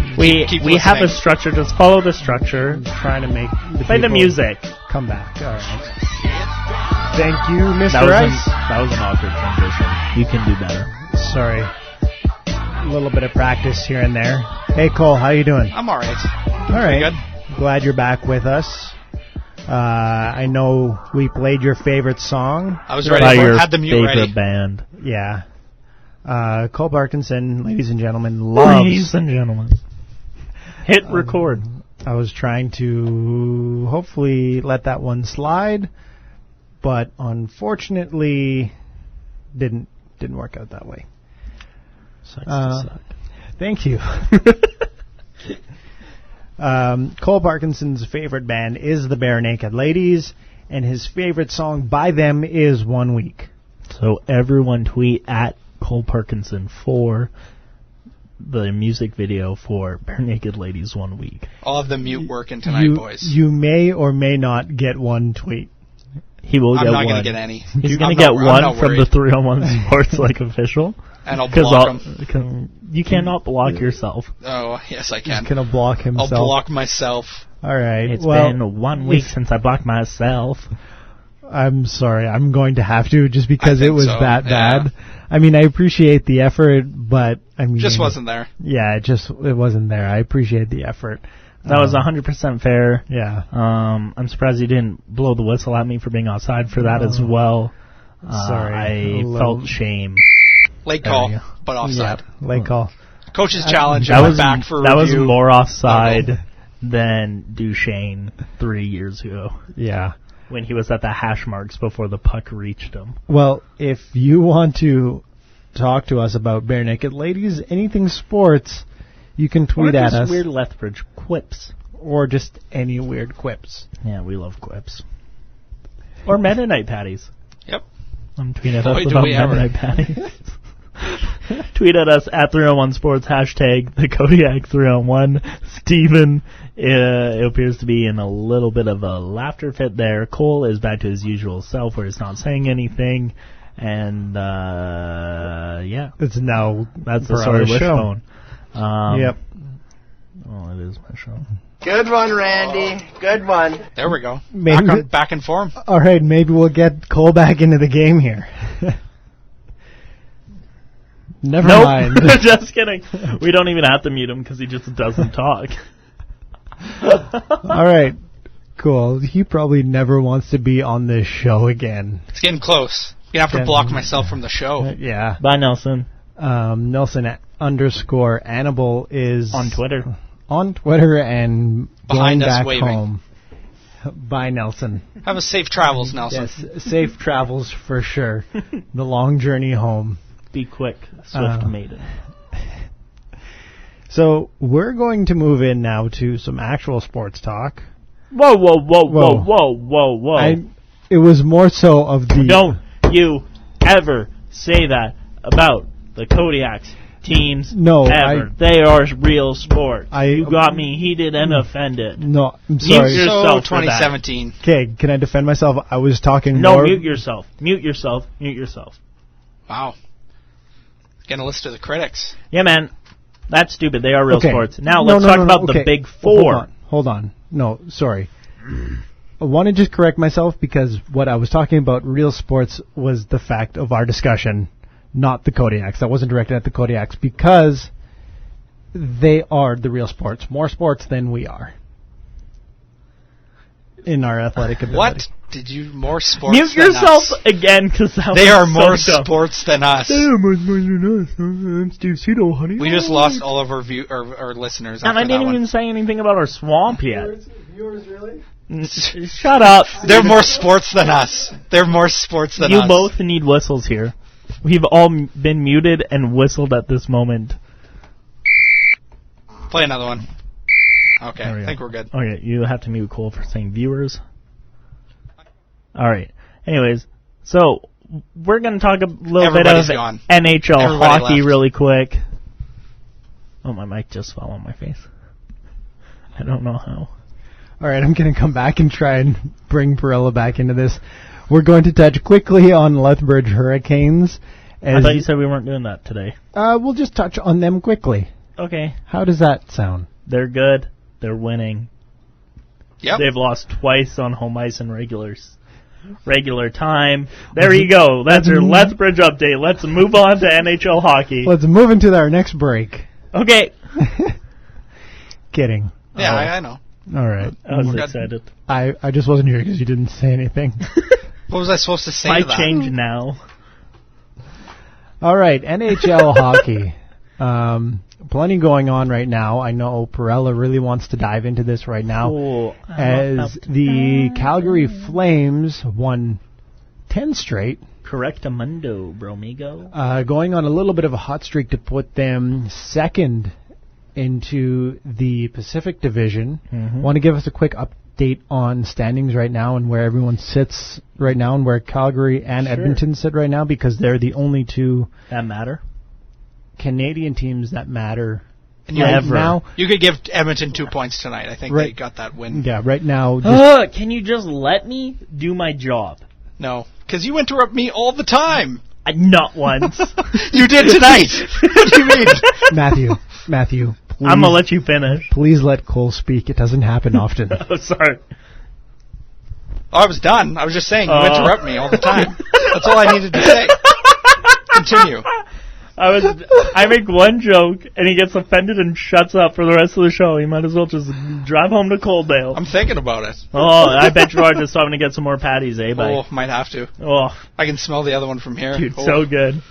keep we have a structure. Just follow the structure. I'm trying to make play the music. Come back. All right. Thank you, Mr. Rice. That was an awkward transition. You can do better. Sorry. A little bit of practice here and there. Hey, Cole, how you doing? I'm all right. All right. Good. Glad you're back with us. I know we played your favorite song. I was ready for it. Had the mute ready. Favorite band. Yeah. Cole Parkinson, ladies and gentlemen, loves... Ladies and gentlemen. Hit record. I was trying to hopefully let that one slide, but unfortunately didn't work out that way. Sucks to suck. Thank you. Cole Parkinson's favorite band is the Bare Naked Ladies, and his favorite song by them is 1 Week. So everyone tweet at Cole Parkinson for the music video for Bare Naked Ladies 1 Week. I'll have the mute working tonight, boys. You may or may not get one tweet. He will get one. I'm not going to get any. He's going to get one from the 301 Sports official. And I'll block him. You cannot block yourself. Oh, yes, I can. He's going to block himself. I'll block myself. All right. It's been 1 week since I blocked myself. I'm sorry. I'm going to have to just because it was that bad. I mean, I appreciate the effort, but I mean... Just wasn't there. Yeah, it wasn't there. I appreciate the effort. That was 100% fair. Yeah. I'm surprised you didn't blow the whistle at me for being outside for that as well. Sorry. I felt shame. Late call, but offside. Yeah, late call. Coach's challenge. That was back for that review. Was more offside than Duchesne 3 years ago. Yeah. When he was at the hash marks before the puck reached him. Well, if you want to talk to us about Bare Naked Ladies, anything sports, you can tweet at us. Or weird Lethbridge quips. Or just any weird quips. Yeah, we love quips. Or Mennonite patties. Yep. I'm tweeting at us about Mennonite patties. Tweet at us at 301 Sports, hashtag the Kodiak 301. Steven, it appears to be in a little bit of a laughter fit there. Cole is back to his usual self where he's not saying anything. And, yeah. That's the story of Wishbone. Yep. Oh, it is my show. Good one, Randy. Good one. There we go. Maybe back in form. All right, maybe we'll get Cole back into the game here. Never mind. Just kidding. We don't even have to mute him because he just doesn't talk. All right. Cool. He probably never wants to be on this show again. It's getting close. You have to block myself from the show. Yeah. Bye, Nelson. Nelson_Annabelle is on Twitter. On Twitter and behind going us back waving. Home. Bye, Nelson. Have a safe travels, Nelson. Yes, safe travels for sure. The long journey home. Be quick, swift maiden. So we're going to move in now to some actual sports talk. Whoa. It was more so of the... Don't you ever say that about the Kodiaks teams. No, ever. They are real sports. You got me heated and offended. No, I'm sorry. Mute yourself. 2017. Okay, can I defend myself? I was talking more... No, mute yourself. Mute yourself. Wow. Gonna listen to the critics. Yeah, man. That's stupid. They are real sports. Now let's talk about the Big Four. Hold on. No, sorry. want to just correct myself because what I was talking about, real sports, was the fact of our discussion, not the Kodiaks. That wasn't directed at the Kodiaks because they are the real sports. More sports than we are in our athletic ability. What? Did you more sports Mute than yourself us? again because They are more sports than us. I'm Steve Cito, honey. We just lost all of our listeners. And I didn't even even say anything about our swamp yet. Viewers, really? Shut up. They're more sports than us. They're more sports than us. You both need whistles here. We've all been muted and whistled at this moment. Play another one. Okay, I think we're good. Okay, you have to mute Cole for saying viewers. All right. Anyways, so we're going to talk a little bit of NHL hockey really quick. Oh, my mic just fell on my face. I don't know how. All right, I'm going to come back and try and bring Perella back into this. We're going to touch quickly on Lethbridge Hurricanes. I thought you said we weren't doing that today. We'll just touch on them quickly. Okay. How does that sound? They're good. They're winning. Yep. They've lost twice on home ice in regular time. There you go. That's your Lethbridge update. Let's move on to NHL hockey. Let's move into our next break. Okay. Kidding. Yeah, I know. All right. I was excited. I just wasn't here because you didn't say anything. What was I supposed to say to that? Might change now. All right, NHL hockey. Plenty going on right now. I know Perella really wants to dive into this right now. Cool. As the Calgary Flames won 10 straight. Correctamundo, bromigo. Going on a little bit of a hot streak to put them second into the Pacific Division. Want to give us a quick update on standings right now and where everyone sits right now and where Calgary and Edmonton sit right now, because they're the only two that matter. Canadian teams that matter. And now, you could give Edmonton 2 points tonight. I think they got that win. Yeah, right now. Can you just let me do my job? No, because you interrupt me all the time. Not once. You did tonight. What do you mean? Matthew. Please, I'm going to let you finish. Please let Cole speak. It doesn't happen often. Oh, sorry. Oh, I was done. I was just saying, you interrupt me all the time. That's all I needed to say. Continue. I make one joke, and he gets offended and shuts up for the rest of the show. You might as well just drive home to Coaldale. I'm thinking about it. Oh, I bet you are just having to get some more patties, eh, buddy? Oh, might have to. Oh. I can smell the other one from here. Dude, so good.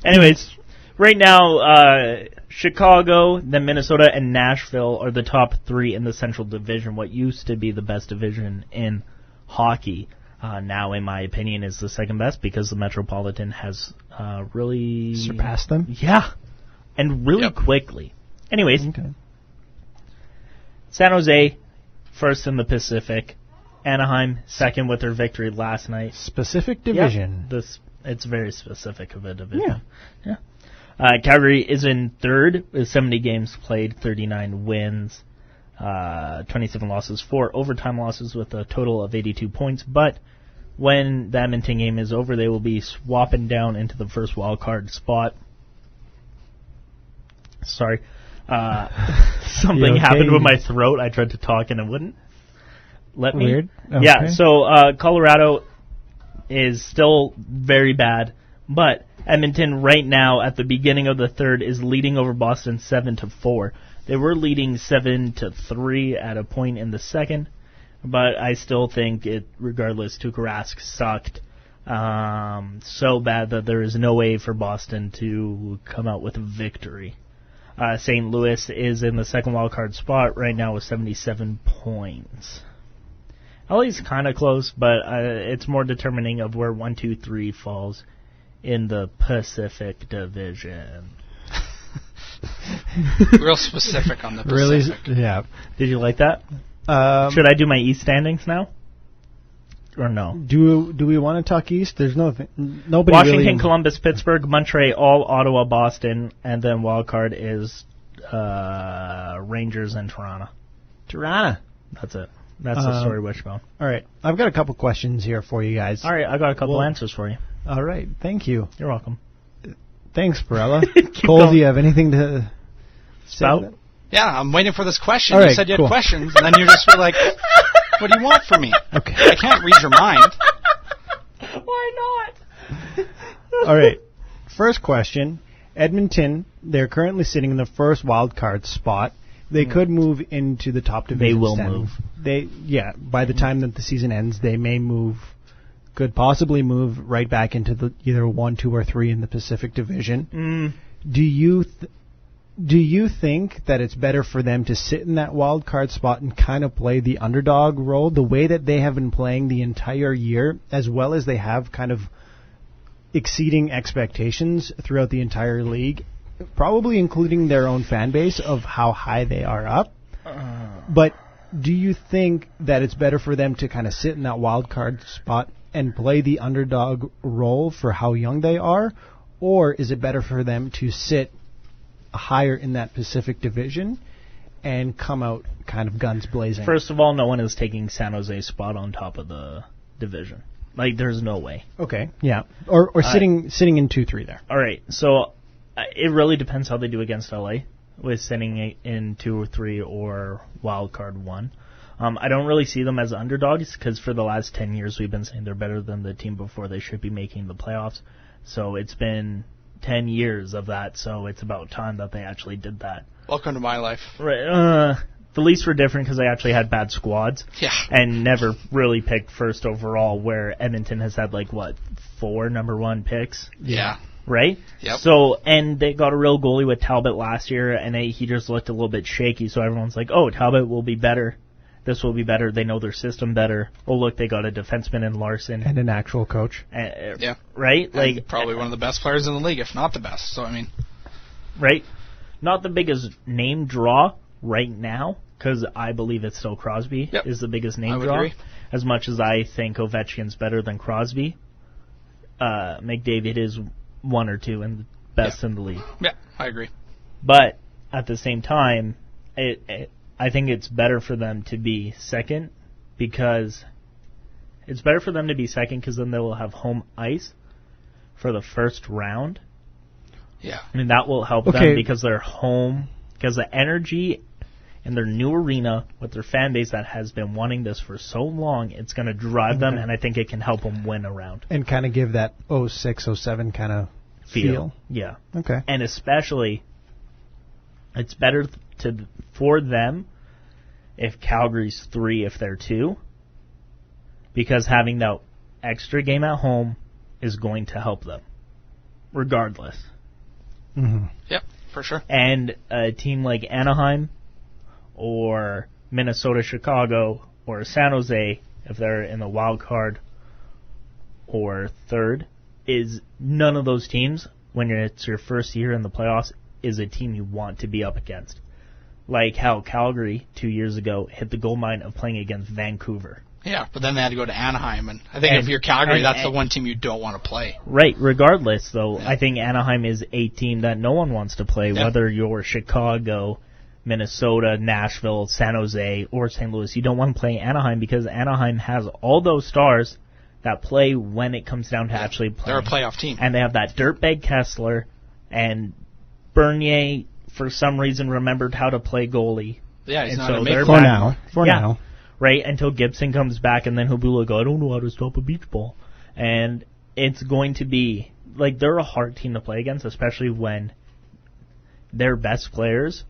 Anyways, right now, Chicago, then Minnesota, and Nashville are the top three in the Central Division, what used to be the best division in hockey. Now, in my opinion, is the second best because the Metropolitan has really surpassed them. Yeah, and really quickly. Anyways, San Jose first in the Pacific, Anaheim second with their victory last night. Specific division. Yep. It's very specific of a division. Yeah. Calgary is in third with 70 games played, 39 wins. 27 losses, 4 overtime losses with a total of 82 points. But when the Edmonton game is over, they will be swapping down into the first wild card spot. Sorry. Something happened with my throat. I tried to talk and it wouldn't let me. Weird. Okay. Yeah, so Colorado is still very bad. But Edmonton right now at the beginning of the third is leading over Boston 7-4. They were leading 7-3 at a point in the second, but I still think it, regardless, Tuukka Rask sucked so bad that there is no way for Boston to come out with a victory. St. Louis is in the second wildcard spot right now with 77 points. LA's kind of close, but it's more determining of where 1, 2, 3 falls in the Pacific Division. Real specific on the Pacific. Really? Yeah. Did you like that? Should I do my East standings now? Or no? Do we want to talk East? There's nobody Washington, really Columbus, Pittsburgh, Montreal, Ottawa, Boston, and then wild card is Rangers and Toronto. Toronto. That's it. That's the story, Wishbone. All right. I've got a couple questions here for you guys. All right. I got a couple answers for you. All right. Thank you. You're welcome. Thanks, Perella. Cole, do you have anything to spout? Yeah, I'm waiting for this question. All right, you said you had questions, and then you just were like, What do you want from me? Okay. I can't read your mind. Why not? All right. First question. Edmonton, they're currently sitting in the first wild card spot. They could move into the top division. They will move. By the time that the season ends, they may move, could possibly move right back into the either 1, 2, or 3 in the Pacific Division. Do you think that it's better for them to sit in that wild card spot and kind of play the underdog role the way that they have been playing the entire year, as well as they have kind of exceeding expectations throughout the entire league, probably including their own fan base of how high they are up? But do you think that it's better for them to kind of sit in that wild card spot and play the underdog role for how young they are, or is it better for them to sit higher in that Pacific Division and come out kind of guns blazing? First of all, no one is taking San Jose's spot on top of the division. Like, there's no way. Okay, yeah. Or sitting in 2-3 there. All right, so it really depends how they do against LA with sitting in 2 or 3 or wild card 1. I don't really see them as underdogs because for the last 10 years we've been saying they're better than the team before they should be making the playoffs. So it's been 10 years of that, so it's about time that they actually did that. Welcome to my life. Right. The Leafs were different because they actually had bad squads. Yeah. And never really picked first overall, where Edmonton has had, 4 number 1 picks? Yeah. Right? Yep. So, and they got a real goalie with Talbot last year, and he just looked a little bit shaky, so everyone's like, oh, Talbot will be better. This will be better. They know their system better. Oh, look, they got a defenseman in Larson. And an actual coach. Yeah. Right? And probably one of the best players in the league, if not the best. So, I mean. Right? Not the biggest name draw right now, because I believe it's still Crosby is the biggest name draw. Agree. As much as I think Ovechkin's better than Crosby, McDavid is 1 or 2 and best in the league. Yeah, I agree. But at the same time, I think it's better for them to be second because then they will have home ice for the first round. Yeah. And that will help them because they're home, because the energy in their new arena with their fan base that has been wanting this for so long, it's going to drive them, and I think it can help them win a round. And kind of give that 06-07 kind of feel. Yeah. Okay. And especially, it's better for them if Calgary's 3 if they're 2, because having that extra game at home is going to help them, regardless. Mm-hmm. Yep, for sure. And a team like Anaheim or Minnesota, Chicago, or San Jose, if they're in the wild card or third, is none of those teams, when it's your first year in the playoffs, is a team you want to be up against. Like how Calgary 2 years ago hit the gold mine of playing against Vancouver. Yeah, but then they had to go to Anaheim, and I think if you're Calgary, that's the one team you don't want to play. Right, regardless, though, I think Anaheim is a team that no one wants to play, whether you're Chicago, Minnesota, Nashville, San Jose, or St. Louis. You don't want to play Anaheim because Anaheim has all those stars that play when it comes down to actually playing. They're a playoff team. And they have that dirtbag Kessler, and Bernier, for some reason, remembered how to play goalie. Yeah, he's and not so a make for now. Right, until Gibson comes back, and then he'll be like, I don't know how to stop a beach ball. And it's going to be, they're a hard team to play against, especially when their best players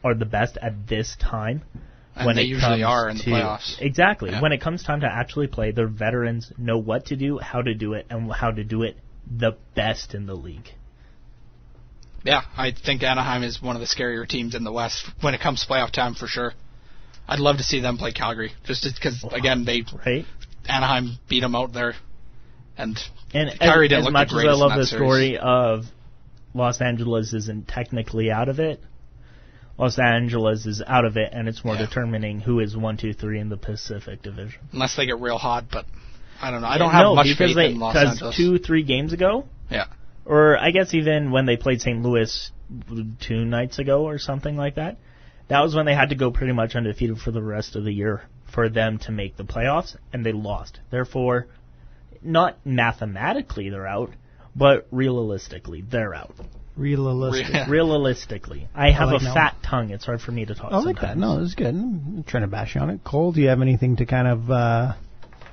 are the best at this time. And when they usually are in the playoffs. Exactly. Yeah. When it comes time to actually play, their veterans know what to do, how to do it, and how to do it the best in the league. Yeah, I think Anaheim is one of the scarier teams in the West when it comes to playoff time for sure. I'd love to see them play Calgary, just because, again, Anaheim beat them out there, and Calgary didn't look the greatest. As much as I love the story of Los Angeles isn't technically out of it, Los Angeles is out of it, and it's more determining who is 1, 2, 3 in the Pacific Division. Unless they get real hot, but I don't know. I don't have much faith in Los Angeles. Because 2-3 games ago, or I guess even when they played St. Louis 2 nights ago or something like that, that was when they had to go pretty much undefeated for the rest of the year for them to make the playoffs, and they lost. Therefore, not mathematically they're out, but realistically they're out. Realistically. I have a fat tongue. It's hard for me to talk. I like that. No, this is good. I'm trying to bash you on it. Cole, do you have anything to kind of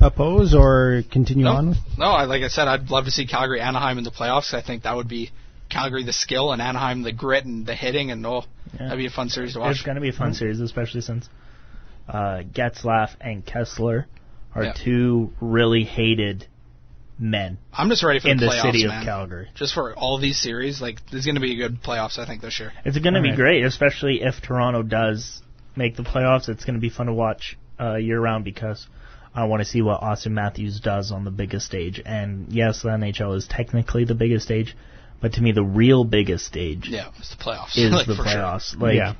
oppose or continue on with? No, like I said, I'd love to see Calgary, Anaheim in the playoffs. I think that would be Calgary the skill and Anaheim the grit and the hitting, and that'd be a fun series to watch. It's going to be a fun series, especially since Getzlaf and Kessler are two really hated men. I'm just ready for the playoffs, in the city of Calgary. Just for all these series, there's going to be good playoffs, I think, this year. It's going to be great, especially if Toronto does make the playoffs. It's going to be fun to watch year-round because I want to see what Austin Matthews does on the biggest stage. And yes, the NHL is technically the biggest stage, but to me, the real biggest stage it's the playoffs. Is the playoffs. Sure.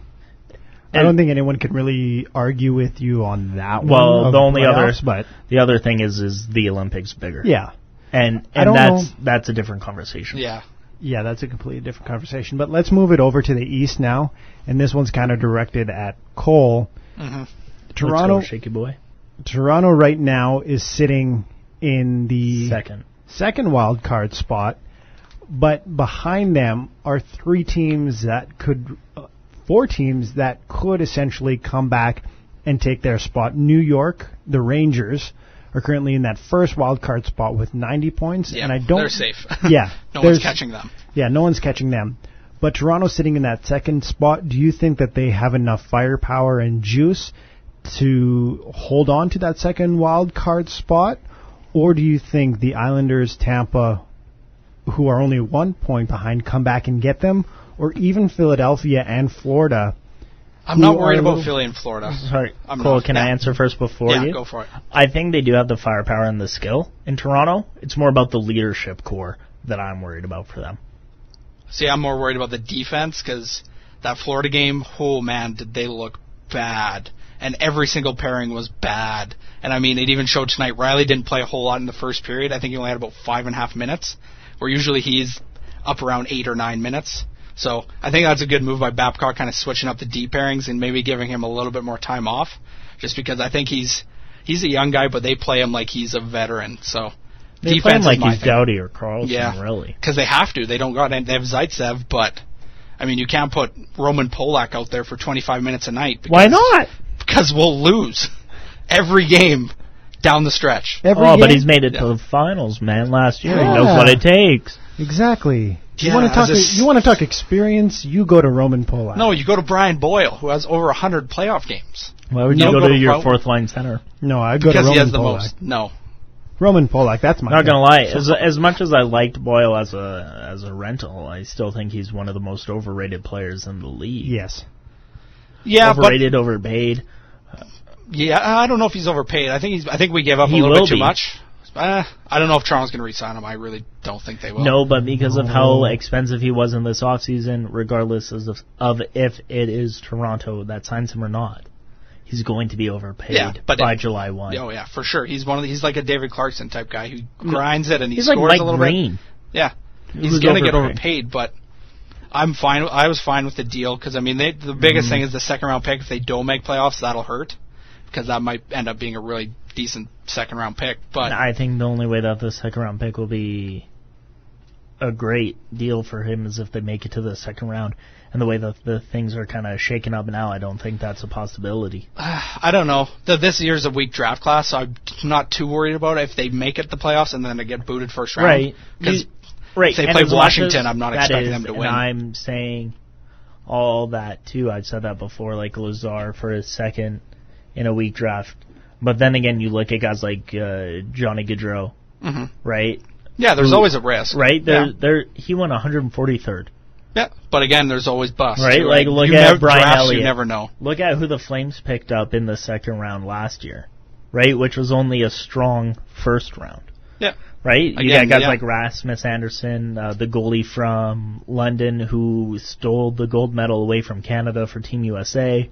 I don't think anyone can really argue with you on that one. Well, the other thing is the Olympics bigger? Yeah. And that's a different conversation. Yeah. Yeah, that's a completely different conversation. But let's move it over to the East now, and this one's kind of directed at Cole. Mm-hmm. Toronto, let's go, shaky boy. Toronto right now is sitting in the second wild card spot, but behind them are four teams that could essentially come back and take their spot. New York, the Rangers, are currently in that first wild card spot with 90 points, and they're safe. Yeah, no one's catching them. Yeah, no one's catching them. But Toronto's sitting in that second spot. Do you think that they have enough firepower and juice to hold on to that second wild card spot, or do you think the Islanders, Tampa, who are only 1 point behind, come back and get them, or even Philadelphia and Florida? I'm not worried about Philly and Florida. Sorry, Cole, can I answer first before you? Yeah, go for it. I think they do have the firepower and the skill in Toronto. It's more about the leadership core that I'm worried about for them. See, I'm more worried about the defense because that Florida game, oh man, did they look bad. And every single pairing was bad. And I mean, it even showed tonight. Riley didn't play a whole lot in the first period. I think he only had about 5.5 minutes, where usually he's up around 8 or 9 minutes. So I think that's a good move by Babcock, kind of switching up the D pairings and maybe giving him a little bit more time off, just because I think he's a young guy, but they play him like he's a veteran. So they play him like he's Doughty or Carlson, really. Because they have to. They have Zaitsev, but I mean, you can't put Roman Polak out there for 25 minutes a night. Why not? Because we'll lose every game down the stretch. But he's made it to the finals, man, last year. Yeah. He knows what it takes. Exactly. Yeah, you want to talk experience, you go to Roman Polak. No, you go to Brian Boyle, who has over 100 playoff games. Why would you go to your fourth-line center? No, I go to Roman Polak. Because he has the most. No. Roman Polak, that's my Not going to lie, as much as I liked Boyle as a rental, I still think he's one of the most overrated players in the league. Yes. Yeah, overrated, overpaid. Yeah, I don't know if he's overpaid. I think we gave up a little bit too much. I don't know if Toronto's going to re-sign him. I really don't think they will. No, but because of how expensive he was in this offseason, regardless of if it is Toronto that signs him or not, he's going to be overpaid by July 1. Oh, yeah, for sure. He's like a David Clarkson type guy who grinds it and he scores like Mike a little Green. bit. Yeah, he's going to get overpaid, but I'm fine. I was fine with the deal because, I mean, the biggest thing is the second-round pick. If they don't make playoffs, that'll hurt because that might end up being a really decent second-round pick. But I think the only way that the second-round pick will be a great deal for him is if they make it to the second round. And the way that the things are kind of shaken up now, I don't think that's a possibility. I don't know. This year's a weak draft class, so I'm not too worried about it if they make it to the playoffs and then they get booted first round. Right. Because if they play Washington, I'm not expecting them to win. And I'm saying all that, too. I've said that before, like Lazar for his second in a weak draft. But then again, you look at guys like Johnny Gaudreau, right? Yeah, there's always a risk. Right? He went 143rd. Yeah, but again, there's always busts. Right? Like, look at Brian Elliott. You never know. Look at who the Flames picked up in the second round last year, right? Which was only a strong first round. Yeah. Right? You got guys like Rasmus Anderson, the goalie from London who stole the gold medal away from Canada for Team USA.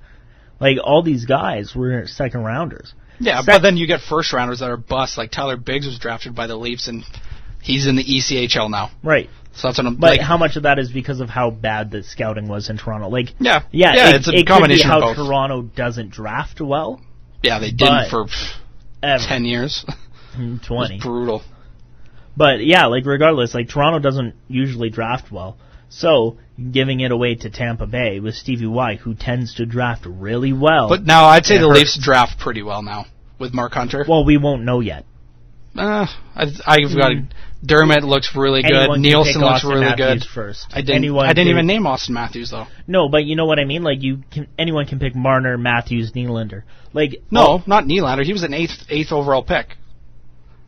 Like, all these guys were second rounders. Yeah, but then you get first rounders that are busts. Like Tyler Biggs was drafted by the Leafs, and he's in the ECHL now. Right. So that's what I'm. But how much of that is because of how bad the scouting was in Toronto? Like, it's a combination of both. How Toronto doesn't draft well. Yeah, they didn't for 10 years. 20. It was brutal. But yeah, like regardless, like Toronto doesn't usually draft well. So, giving it away to Tampa Bay with Stevie Y, who tends to draft really well. But now I'd say the Leafs draft pretty well now with Mark Hunter. Well, we won't know yet. I've got Dermott looks really good. Nielsen looks really good. First. I didn't even name Austin Matthews though. No, but you know what I mean. Like anyone can pick Marner, Matthews, Nylander. Not Nylander. He was an eighth overall pick.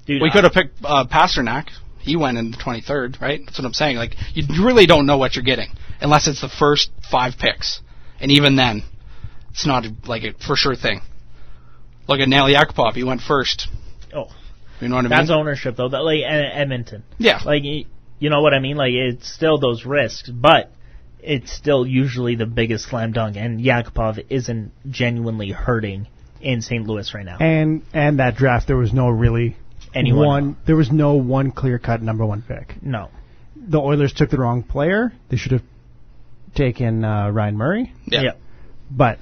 Dude, we could have picked Pasternak. He went in the 23rd, right? That's what I'm saying. Like you really don't know what you're getting unless it's the first 5 picks, and even then, it's not like a for sure thing. Look at Nail Yakupov. He went first. Oh. You know what I mean? That's ownership, though. Like Edmonton. Yeah. Like, you know what I mean? Like, it's still those risks, but it's still usually the biggest slam dunk, and Yakupov isn't genuinely hurting in St. Louis right now. And that draft, there was no really there was no one clear-cut number 1 pick. No. The Oilers took the wrong player. They should have taken Ryan Murray. Yeah. But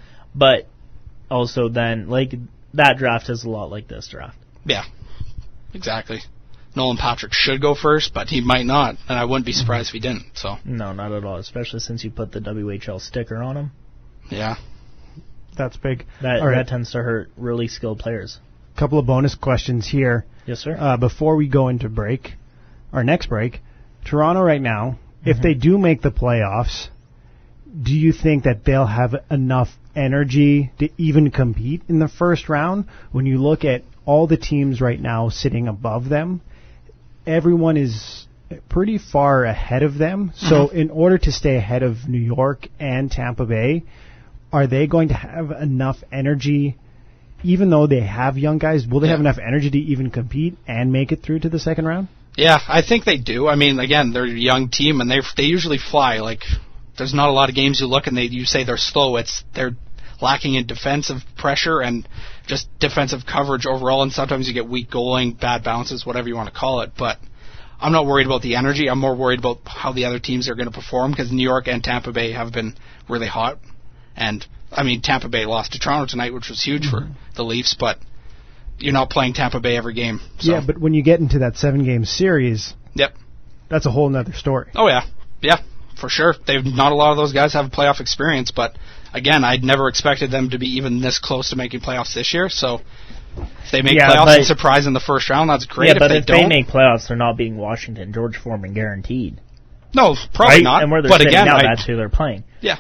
also then, like, that draft is a lot like this draft. Yeah. Exactly. Nolan Patrick should go first, but he might not, and I wouldn't be surprised if he didn't. So no, not at all. Especially since you put the WHL sticker on him. Yeah, that's big. That tends to hurt really skilled players. Couple of bonus questions here. Yes, sir. Before we go into our next break, Toronto right now, if they do make the playoffs, do you think that they'll have enough energy to even compete in the first round? When you look at all the teams right now sitting above them, everyone is pretty far ahead of them. So in order to stay ahead of New York and Tampa Bay, are they going to have enough energy, even though they have young guys, will they have enough energy to even compete and make it through to the second round? Yeah, I think they do. I mean, again, they're a young team, and they usually fly. Like, there's not a lot of games you look and you say they're slow. They're lacking in defensive pressure and just defensive coverage overall, and sometimes you get weak goaling, bad bounces, whatever you want to call it. But I'm not worried about the energy. I'm more worried about how the other teams are going to perform, because New York and Tampa Bay have been really hot. And, I mean, Tampa Bay lost to Toronto tonight, which was huge for the Leafs, but you're not playing Tampa Bay every game. So. Yeah, but when you get into that 7-game series, that's a whole nother story. Oh, yeah. Yeah, for sure. Not a lot of those guys have playoff experience, but again, I'd never expected them to be even this close to making playoffs this year. So if they make playoffs and surprise in the first round, that's great. Yeah, but if they make playoffs, they're not beating Washington. George Foreman guaranteed. No, probably not. And where they're sitting now, that's who they're playing. Yeah.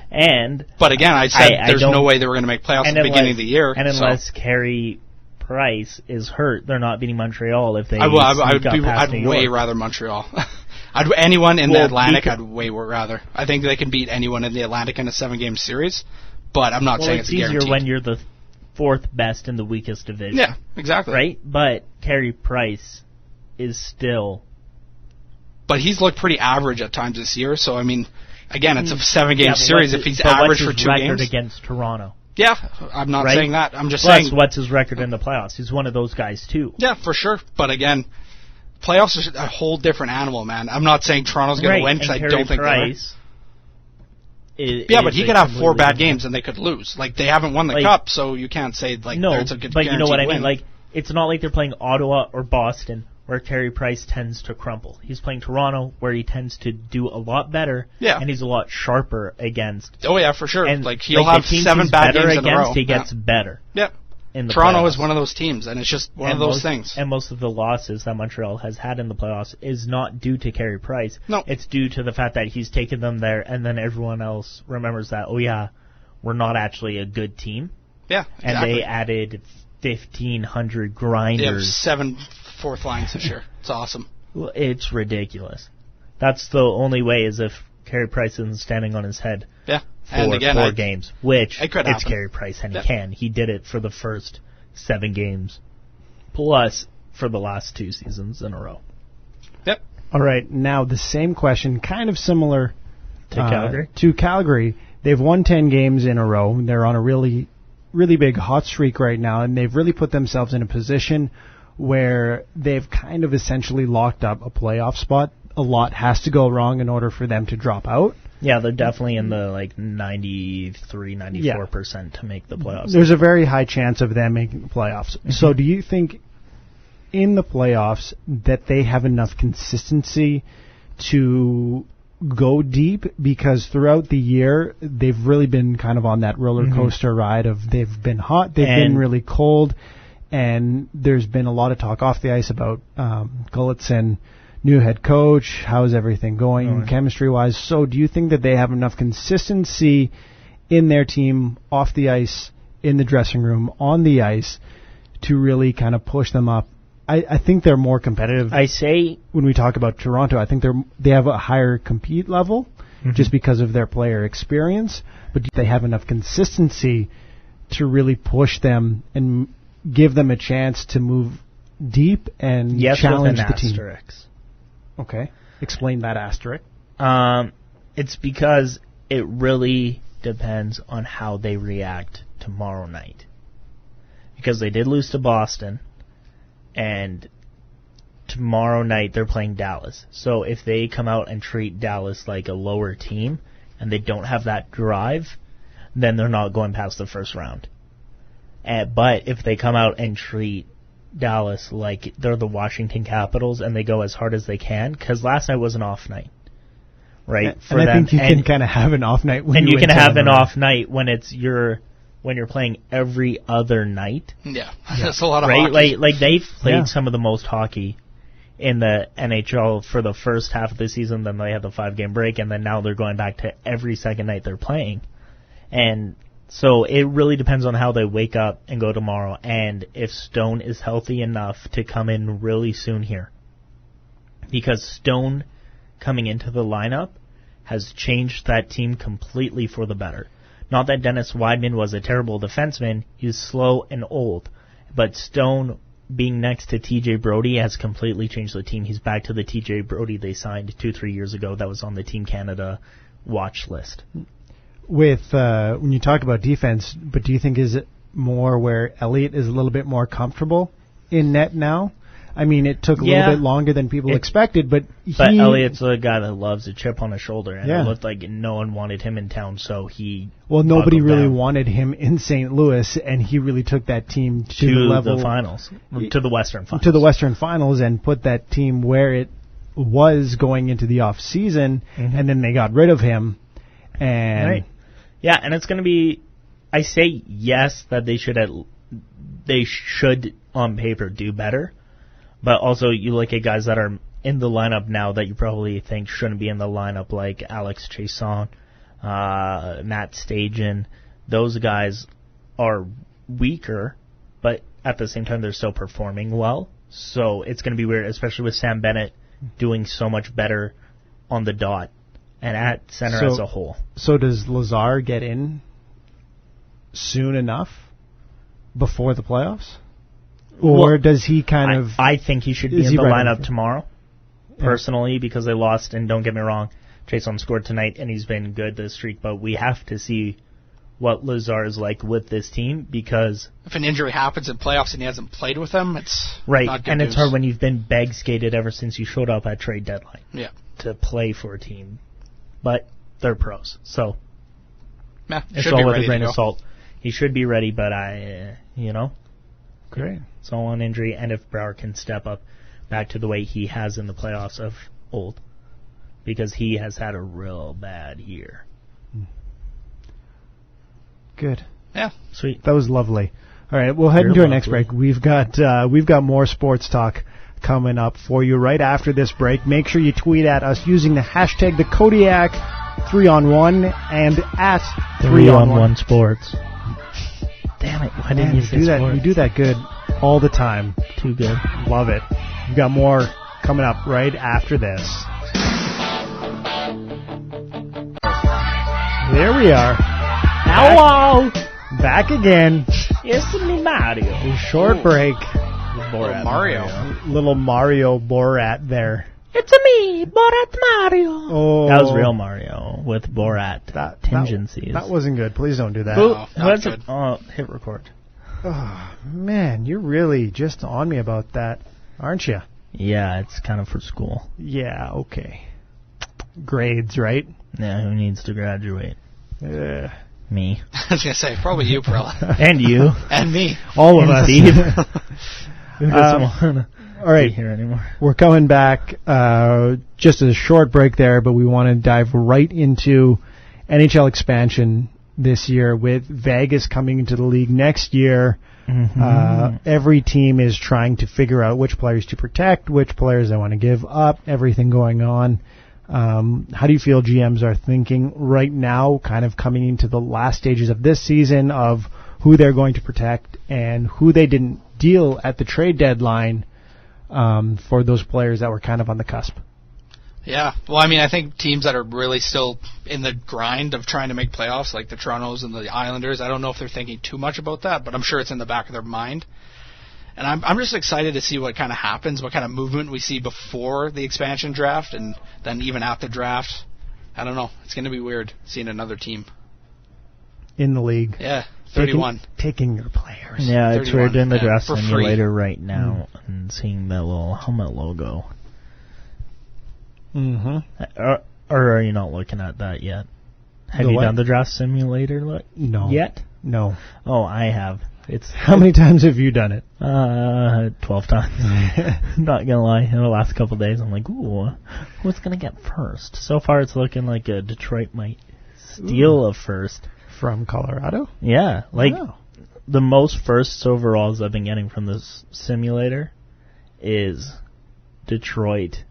But again, I said there's no way they were going to make playoffs at the beginning of the year. And unless Carey Price is hurt, they're not beating Montreal if they I'd way rather Montreal. Anyone in the Atlantic, I'd way rather. I think they can beat anyone in the Atlantic in a 7-game series, but I'm not saying it's guaranteed. It's easier when you're the 4th best in the weakest division. Yeah, exactly. Right? But Carey Price is still... But he's looked pretty average at times this year, so I mean, again, it's a 7-game series. If he's average for 2 games... what's his record against Toronto? Yeah, I'm not saying that. I'm just saying... what's his record in the playoffs? He's one of those guys, too. Yeah, for sure. But again, playoffs are a whole different animal, man. I'm not saying Toronto's going to win, because I don't think they will. But he could have 4 bad games and they could lose. Like, they haven't won the Cup, so you can't say, like, there's a good but you know what I mean? win. Like, it's not like they're playing Ottawa or Boston, where Carey Price tends to crumple. He's playing Toronto, where he tends to do a lot better, and he's a lot sharper against. Oh, yeah, for sure. And like, he'll have 7 bad games in a row. He gets better. Yeah. In the Toronto playoffs. is one of those teams, and it's just one of those things. And most of the losses that Montreal has had in the playoffs is not due to Carey Price. No. It's due to the fact that he's taken them there, and then everyone else remembers that, oh yeah, we're not actually a good team. Yeah, exactly. And they added 1,500 grinders. 7 fourth lines this year. It's awesome. Well, it's ridiculous. That's the only way, is if Carey Price isn't standing on his head. Yeah. For 4 games, which it's Carey Price, and he can. He did it for the first 7 games, plus for the last 2 seasons in a row. Yep. All right, now the same question, kind of similar to Calgary. They've won 10 games in a row. They're on a really, really big hot streak right now, and they've really put themselves in a position where they've kind of essentially locked up a playoff spot. A lot has to go wrong in order for them to drop out. Yeah, they're definitely in the 93, 94% to make the playoffs. There's a very high chance of them making the playoffs. Mm-hmm. So do you think in the playoffs that they have enough consistency to go deep? Because throughout the year, they've really been kind of on that roller coaster ride of they've been hot, they've been really cold, and there's been a lot of talk off the ice about Gulutzan, new head coach, how's everything going chemistry-wise. So do you think that they have enough consistency in their team, off the ice, in the dressing room, on the ice, to really kind of push them up? I think they're more competitive. I say when we talk about Toronto, I think they have a higher compete level just because of their player experience. But do they have enough consistency to really push them and give them a chance to move deep and challenge the team? Asterisk. Okay, explain that asterisk. It's because it really depends on how they react tomorrow night. Because they did lose to Boston. And tomorrow night they're playing Dallas. So if they come out and treat Dallas like a lower team and they don't have that drive, then they're not going past the first round. But if they come out and treat Dallas like they're the Washington Capitals and they go as hard as they can, because last night was an off night, right? And I think you can kind of have an off night when you can have an off night when it's when you're playing every other night. Yeah. That's a lot of right? hockey. Like they've played some of the most hockey in the NHL for the first half of the season, then they had the 5-game break, and then now they're going back to every second night they're playing. And so it really depends on how they wake up and go tomorrow, and if Stone is healthy enough to come in really soon here. Because Stone coming into the lineup has changed that team completely for the better. Not that Dennis Wideman was a terrible defenseman. He's slow and old. But Stone being next to TJ Brody has completely changed the team. He's back to the TJ Brody they signed 2-3 years ago that was on the Team Canada watch list. With when you talk about defense, but do you think is it more where Elliott is a little bit more comfortable in net now? I mean, it took a little bit longer than people expected, but Elliott's a guy that loves a chip on his shoulder, and it looked like no one wanted him in town, so he... Well, nobody really wanted him in St. Louis, and he really took that team to the level... the finals, to the Western Finals. To the Western Finals, and put that team where it was going into the off-season, and then they got rid of him, and... Right. Yeah, and it's going to be... I say yes, that they should on paper do better. But also, you look at guys that are in the lineup now that you probably think shouldn't be in the lineup, like Alex Chiasson, Matt Stajan. Those guys are weaker, but at the same time, they're still performing well. So it's going to be weird, especially with Sam Bennett doing so much better on the dot and at center as a whole. So does Lazar get in soon enough before the playoffs? Or does he kind of... I think he should be in the lineup tomorrow, personally, because they lost, and don't get me wrong, Chiasson scored tonight, and he's been good this streak, but we have to see what Lazar is like with this team, because... If an injury happens in playoffs and he hasn't played with them, it's not good and news. It's hard when you've been bag-skated ever since you showed up at trade deadline to play for a team. But they're pros, so it's all with a grain of salt. He should be ready, but Great. It's all on injury, and if Brouwer can step up back to the way he has in the playoffs of old, because he has had a real bad year. Good. Yeah. Sweet. That was lovely. All right, we'll head into our next break. We've got more sports talk coming up for you right after this break. Make sure you tweet at us using the hashtag the Kodiak 3on1 and at 3on1 Sports. Damn it! Why didn't you say sports? We do that good all the time. Too good. Love it. We've got more coming up right after this. There we are. Hello. Back again. It's me, Mario. Short break. Little Mario Borat there. It's me, Borat Mario. Oh, that was real Mario with Borat tingencies. That wasn't good. Please don't do that. Not good. Hit record. Oh, man, you're really just on me about that, aren't you? Yeah, it's kind of for school. Yeah, okay. Grades, right? Yeah, who needs to graduate? Me. I was going to say, probably you, Perella. And you. And me. All of us. Steve. All right. be here anymore. We're coming back. Just a short break there, but we want to dive right into NHL expansion this year with Vegas coming into the league next year. Every team is trying to figure out which players to protect, which players they want to give up, everything going on. How do you feel GMs are thinking right now, kind of coming into the last stages of this season, of who they're going to protect and who they didn't deal at the trade deadline for those players that were kind of on the cusp? Yeah, well, I mean, I think teams that are really still in the grind of trying to make playoffs, like the Torontos and the Islanders, I don't know if they're thinking too much about that, but I'm sure it's in the back of their mind. And I'm just excited to see what kind of happens, what kind of movement we see before the expansion draft, and then even at the draft. I don't know. It's going to be weird seeing another team in the league. Yeah, 31. Taking your players. Yeah, it's weird in the draft for simulator free right now and seeing that little helmet logo. Or are you not looking at that yet? Have you done the draft simulator No. yet? No. Oh, I have. How many times have you done it? 12 times. Not gonna lie, in the last couple of days, I'm like, ooh, who's gonna get first? So far, it's looking like Detroit might steal a first from Colorado. Yeah, the most firsts overalls I've been getting from this simulator is Detroit,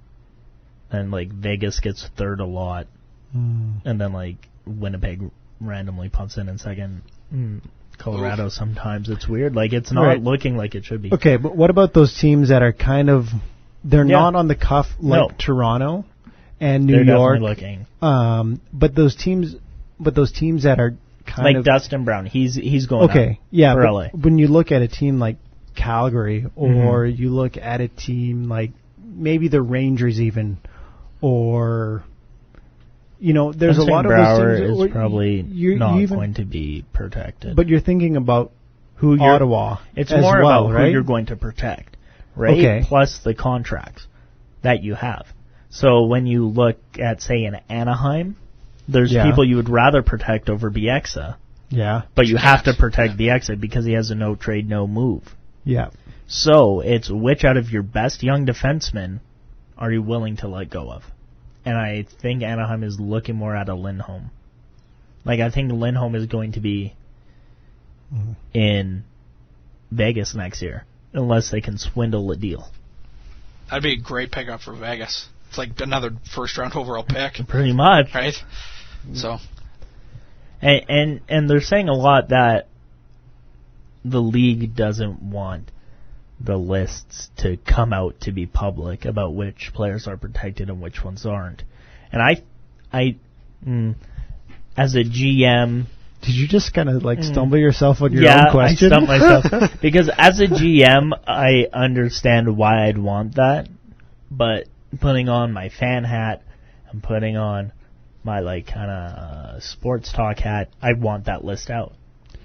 and Vegas gets third a lot, and then Winnipeg randomly punts in second. Colorado sometimes. It's weird. It's not looking like it should be. Okay, but what about those teams that are kind of, they're not on the cuff like Toronto and New York. They're definitely looking. But those teams that are kind of Dustin Brown, he's going okay, yeah, for LA. When you look at a team like Calgary, or you look at a team like maybe the Rangers even, or there's a lot of those teams is probably not going to be protected. But you're thinking about Ottawa. It's more about who you're going to protect, right? Okay. Plus the contracts that you have. So when you look at, say, in Anaheim, there's people you would rather protect over Bieksa. Yeah. But you have to protect Bieksa because he has a no trade, no move. Yeah. So it's which out of your best young defensemen are you willing to let go of? And I think Anaheim is looking more at a Lindholm. I think Lindholm is going to be in Vegas next year, unless they can swindle a deal. That'd be a great pickup for Vegas. It's like another first-round overall pick. Pretty much. Right? So. And they're saying a lot that the league doesn't want the lists to come out to be public about which players are protected and which ones aren't. And I as a GM... Did you just kind of stumble yourself on your own question? Yeah, I stumped myself. Because as a GM, I understand why I'd want that, but putting on my fan hat and putting on my kind of sports talk hat, I want that list out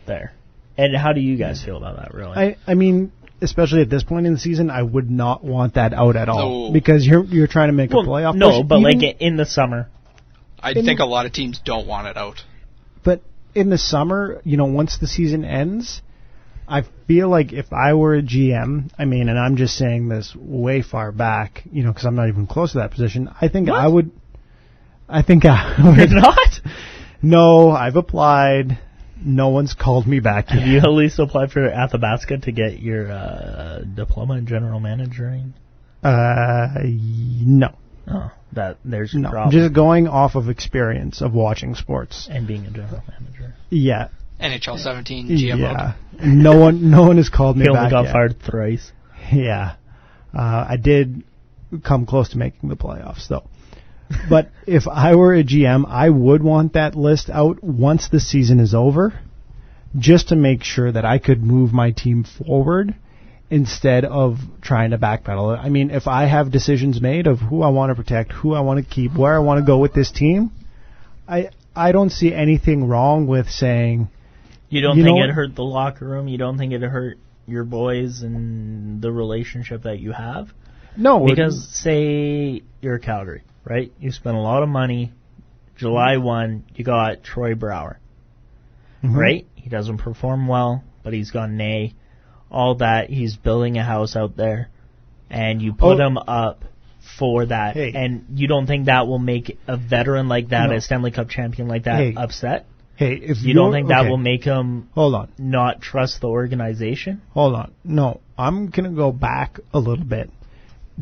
there. And how do you guys feel about that, really? I mean, especially at this point in the season, I would not want that out at all. Because you're trying to make a playoff push. No, but in the summer. I think a lot of teams don't want it out. But in the summer, once the season ends, I feel like if I were a GM, and I'm just saying this way far back, because I'm not even close to that position, I think I would... You're not? No, I've applied. No one's called me back yet. Have you at least applied for Athabasca to get your diploma in general managing? No. Oh, there's your problem. I'm just going off of experience of watching sports. And being a general manager. Yeah. NHL 17 GM mode. No one has called me back yet. He only got fired thrice. Yeah. I did come close to making the playoffs, though. But if I were a GM, I would want that list out once the season is over, just to make sure that I could move my team forward instead of trying to backpedal. If I have decisions made of who I want to protect, who I want to keep, where I want to go with this team, I don't see anything wrong with saying... You don't think it hurt the locker room? You don't think it hurt your boys and the relationship that you have? No. Because, say, you're Calgary. Right? You spent a lot of money. July 1, you got Troy Brouwer. Right? He doesn't perform well, but he's got an A. All that. He's building a house out there. and you put him up for that, and you don't think that will make a veteran like that, a Stanley Cup champion like that, upset? If you don't think that will make him hold on, not trust the organization? Hold on. No, I'm going to go back a little bit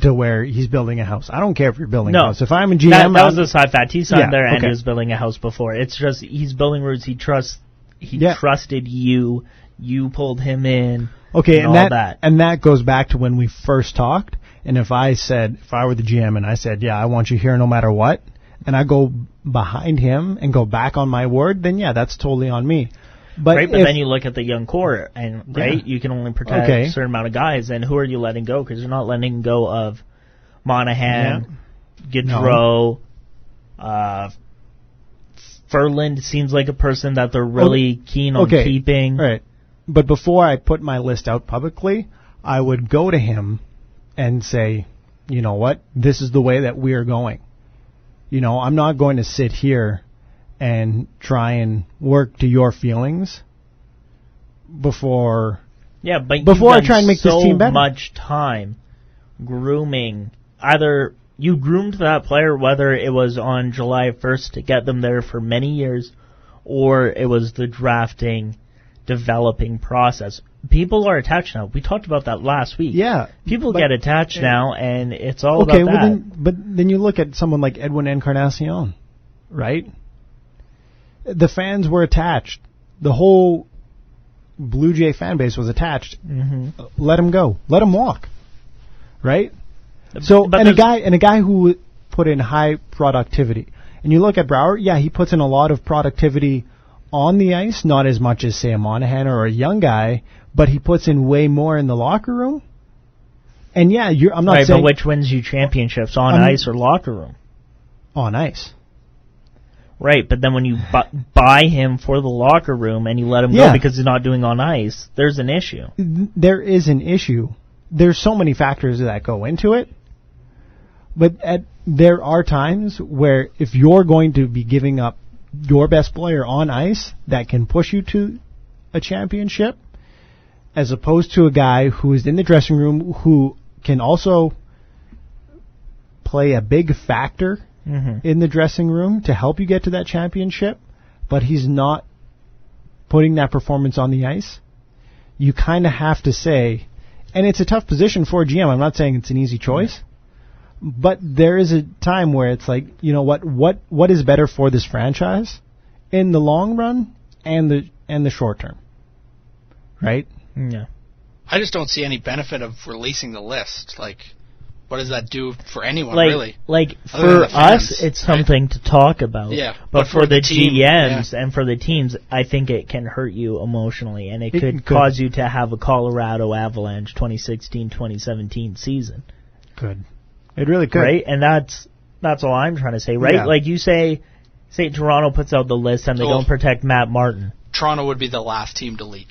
to where he's building a house. I don't care if you're building a house. If I'm a GM... That was a side fact. He signed there and he was building a house before. It's just he's building roots. He trusted you. You pulled him in. Okay, and all that. And that goes back to when we first talked. And if I were the GM and I said, I want you here no matter what, and I go behind him and go back on my word, then that's totally on me. But then you look at the young core, and you can only protect a certain amount of guys, and who are you letting go? Because you're not letting go of Monahan, Gaudreau, Ferland seems like a person that they're really keen on keeping. Right. But before I put my list out publicly, I would go to him and say, you know what, this is the way that we are going. I'm not going to sit here and try and work to your feelings before I try and make this team better. So much time grooming. Either you groomed that player, whether it was on July 1st to get them there for many years, or it was the drafting, developing process. People are attached now. We talked about that last week. Yeah. People get attached now, and it's all about that. But then you look at someone like Edwin Encarnacion, right? The fans were attached. The whole Blue Jay fan base was attached. Mm-hmm. Let him go. Let him walk. Right? So, a guy who put in high productivity. And you look at Brouwer, he puts in a lot of productivity on the ice, not as much as, say, a Monahan or a young guy, but he puts in way more in the locker room. And I'm not saying... but which wins you championships, on ice or locker room? On ice. Right, but then when you buy him for the locker room and you let him go because he's not doing on ice, there's an issue. There is an issue. There's so many factors that go into it. But there are times where if you're going to be giving up your best player on ice that can push you to a championship, as opposed to a guy who is in the dressing room who can also play a big factor in the dressing room to help you get to that championship, but he's not putting that performance on the ice, you kind of have to say, and it's a tough position for a GM. I'm not saying it's an easy choice, but there is a time where it's like, you know what is better for this franchise in the long run and the short term, right? Yeah. I just don't see any benefit of releasing the list. Like, what does that do for anyone, really? Like, for us, it's something to talk about. Yeah. But for the GMs and for the teams, I think it can hurt you emotionally, and it could cause you to have a Colorado Avalanche 2016-2017 season. Could. It really could. Right? And that's all I'm trying to say, right? Yeah. Like, you say Toronto puts out the list and they don't protect Matt Martin. Toronto would be the last team to leak.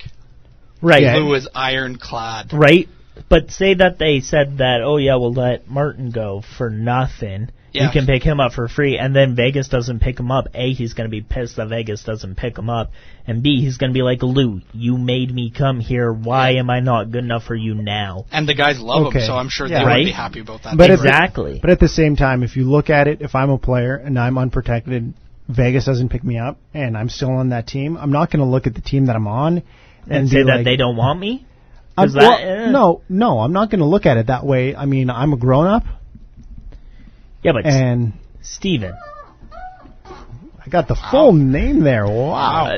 Right. Who is ironclad. Right. But say that they said that, we'll let Martin go for nothing. Yeah. You can pick him up for free, and then Vegas doesn't pick him up. A, he's going to be pissed that Vegas doesn't pick him up. And B, he's going to be like, Lou, you made me come here. Why am I not good enough for you now? And the guys love him, so I'm sure they would be happy about that. But exactly. But at the same time, if you look at it, if I'm a player and I'm unprotected, Vegas doesn't pick me up, and I'm still on that team, I'm not going to look at the team that I'm on and say that they don't want me? No, I'm not going to look at it that way. I mean, I'm a grown-up. Yeah, but Steven. I got the full name there. Wow.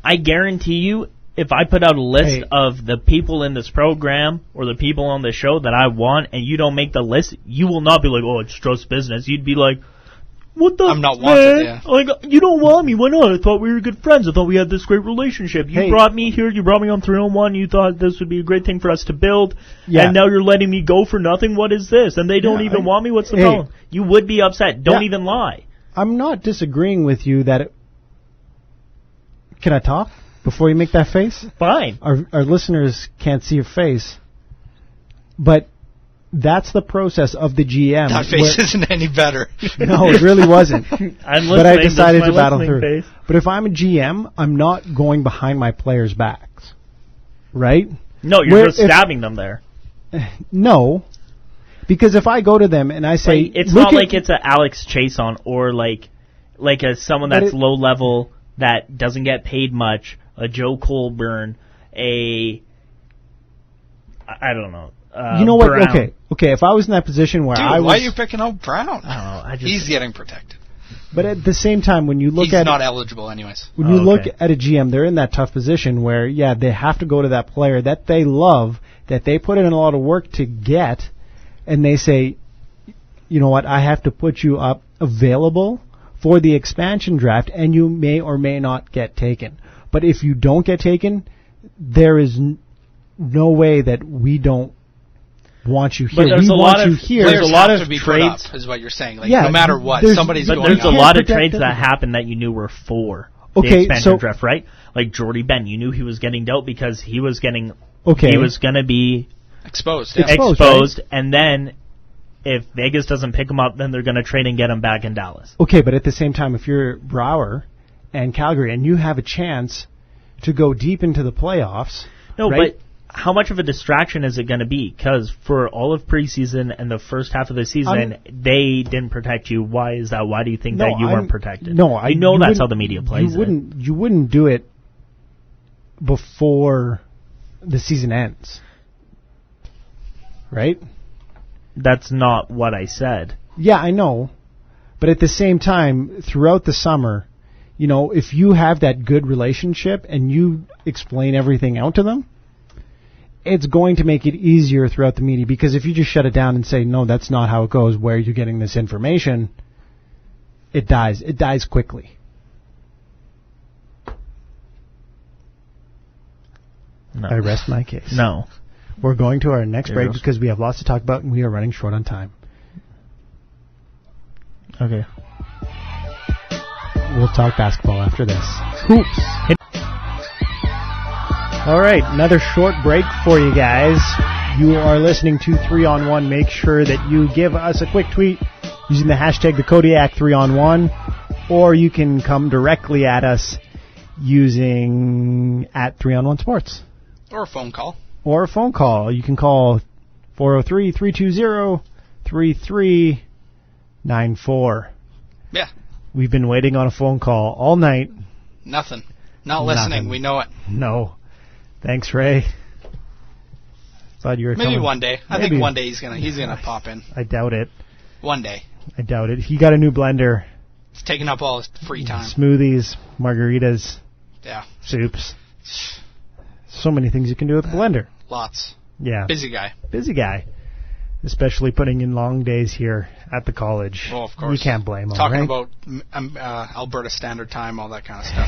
I guarantee you, if I put out a list of the people in this program or the people on the show that I want, and you don't make the list, you will not be like, it's just business. You'd be like, what the I'm not wanted, yeah. Like, you don't want me. Why not? I thought we were good friends. I thought we had this great relationship. You brought me here. You brought me on 3-on-1. You thought this would be a great thing for us to build. Yeah. And now you're letting me go for nothing? What is this? And they don't even want me? What's the problem? You would be upset. Don't even lie. I'm not disagreeing with you that Can I talk before you make that face? Fine. Our listeners can't see your face. But that's the process of the GM. That face isn't any better. No, it really wasn't. But I decided to battle through. Face. But if I'm a GM, I'm not going behind my players' backs. Right? No, you're just stabbing them there. No, Because if I go to them and I say... Like, it's not like it's a Alex Chason or like someone that's low level that doesn't get paid much, a Joe Colburn, I don't know. You know what? Brown. Okay. If I was in that position where I was... why are you picking out Brown? I don't know. He's getting protected. But at the same time, when you look He's not eligible anyways. When you look at a GM, they're in that tough position where, they have to go to that player that they love, that they put in a lot of work to get, and they say, you know what, I have to put you up available for the expansion draft, and you may or may not get taken. But if you don't get taken, there is no way that we don't want you here. There's a lot of trades, is what you're saying. Like, no matter what, somebody's going. But there's a lot of trades that happened that you knew were for the expansion draft, right? Like Jordy Ben, you knew he was getting dealt because he was getting. He was going to be exposed, right? And then if Vegas doesn't pick him up, then they're going to trade and get him back in Dallas. Okay, but at the same time, if you're Brouwer and Calgary and you have a chance to go deep into the playoffs, but how much of a distraction is it going to be? Because for all of preseason and the first half of the season, they didn't protect you. Why is that? Why do you think that you weren't protected? I know that's how the media plays it. You wouldn't do it before the season ends, right? That's not what I said. Yeah, I know. But at the same time, throughout the summer, if you have that good relationship and you explain everything out to them, it's going to make it easier throughout the media, because if you just shut it down and say, no, that's not how it goes, where you're getting this information, it dies. It dies quickly. No. I rest my case. No. We're going to our next break because we have lots to talk about and we are running short on time. Okay. We'll talk basketball after this. Hoops. All right, another short break for you guys. You are listening to 3-on-1. Make sure that you give us a quick tweet using the hashtag the Kodiak 3-on-1, or you can come directly at us using at 3-on-1 Sports. Or a phone call. You can call 403-320-3394. Yeah. We've been waiting on a phone call all night. Nothing. Not listening. We know it. No. Thanks, Ray. Thought you were maybe coming. One day. I think one day he's gonna pop in. I doubt it. One day. I doubt it. He got a new blender. It's taking up all his free time. Smoothies, margaritas, soups. So many things you can do with a blender. Lots. Yeah. Busy guy. Especially putting in long days here at the college. Well, of course. You can't blame him. Talking about Alberta Standard Time, all that kind of stuff.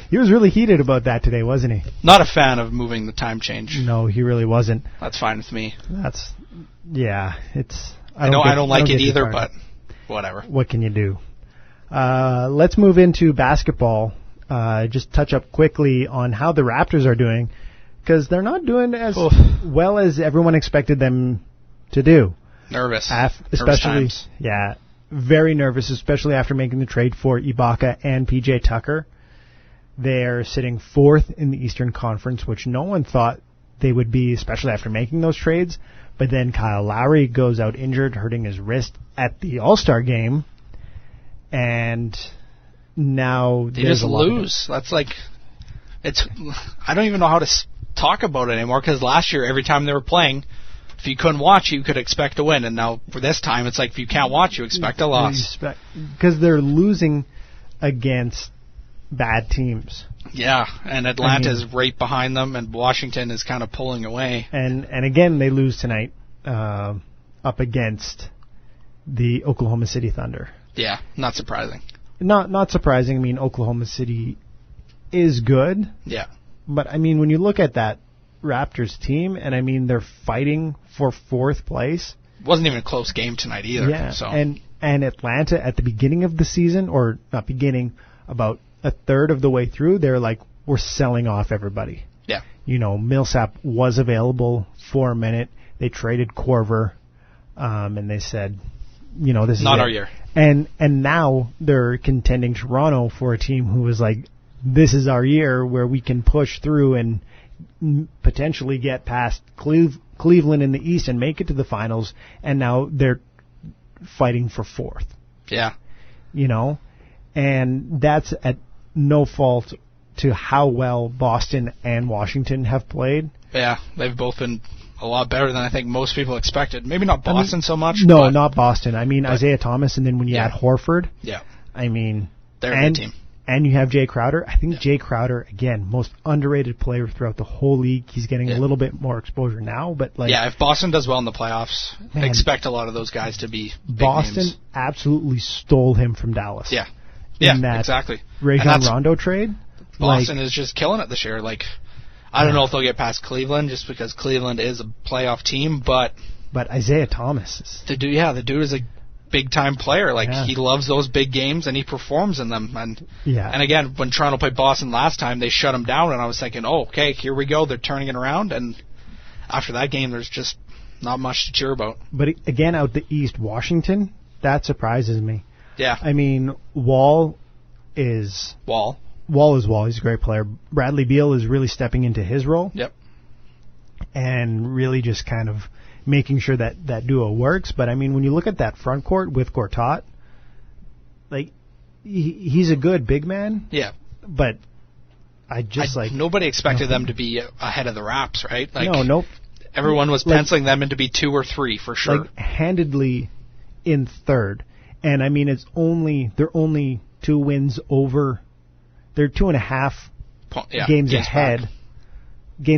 He was really heated about that today, wasn't he? Not a fan of moving the time change. No, he really wasn't. That's fine with me. It's... I don't like it either, but whatever. What can you do? Let's move into basketball. Just touch up quickly on how the Raptors are doing, because they're not doing as well as everyone expected them to do. Nervous. Especially, very nervous, especially after making the trade for Ibaka and PJ Tucker. They're sitting fourth in the Eastern Conference, which no one thought they would be, especially after making those trades. But then Kyle Lowry goes out injured, hurting his wrist at the All-Star game. And now they just lose. That's like, I don't even know how to talk about it anymore, because last year, every time they were playing, if you couldn't watch, you could expect a win. And now for this time, it's like if you can't watch, you expect a loss. Because they're losing against bad teams. Yeah, and Atlanta's right behind them, and Washington is kind of pulling away. And again, they lose tonight up against the Oklahoma City Thunder. Yeah, not surprising. Not surprising. I mean, Oklahoma City is good. Yeah. But, I mean, when you look at that Raptors team, and, I mean, they're fighting for fourth place. It wasn't even a close game tonight either. Yeah, so. and Atlanta at the beginning of the season, or not beginning, about a third of the way through, they're like, we're selling off everybody. Yeah. You know, Millsap was available for a minute. They traded Korver, and they said, you know, this is not our year. And now they're contending Toronto for a team who is like, this is our year where we can push through and potentially get past Cleveland in the East and make it to the finals, and now they're fighting for fourth. Yeah. You know? And that's at no fault to how well Boston and Washington have played. Yeah, they've both been a lot better than I think most people expected. Maybe not Boston so much. No, not Boston. I mean, Isaiah Thomas, and then when you add Horford. Yeah. I mean... They're a good team. And you have Jay Crowder. I think Jay Crowder, again, most underrated player throughout the whole league. He's getting a little bit more exposure now, but like... Yeah, if Boston does well in the playoffs, I expect a lot of those guys to be big Boston names. Absolutely stole him from Dallas. Yeah. In that exactly. Rajon Rondo trade. Boston is just killing it this year. Like, I don't know if they'll get past Cleveland just because Cleveland is a playoff team, but Isaiah Thomas is... The dude is a big-time player. Like, he loves those big games, and he performs in them. And again, when Toronto played Boston last time, they shut him down, and I was thinking, oh, okay, here we go. They're turning it around, and after that game, there's just not much to cheer about. But again, out the East, Washington, that surprises me. Yeah. I mean, Wall is Wall. He's a great player. Bradley Beal is really stepping into his role. Yep. And really just kind of making sure that duo works. But, I mean, when you look at that front court with Gortat, like, he's a good big man. Yeah. But nobody expected them to be ahead of the Raps, right? Like, no. Everyone was penciling them in to be 2 or 3 for sure. Like, handedly in third. And, I mean, they're only 2 wins over... They're 2.5 games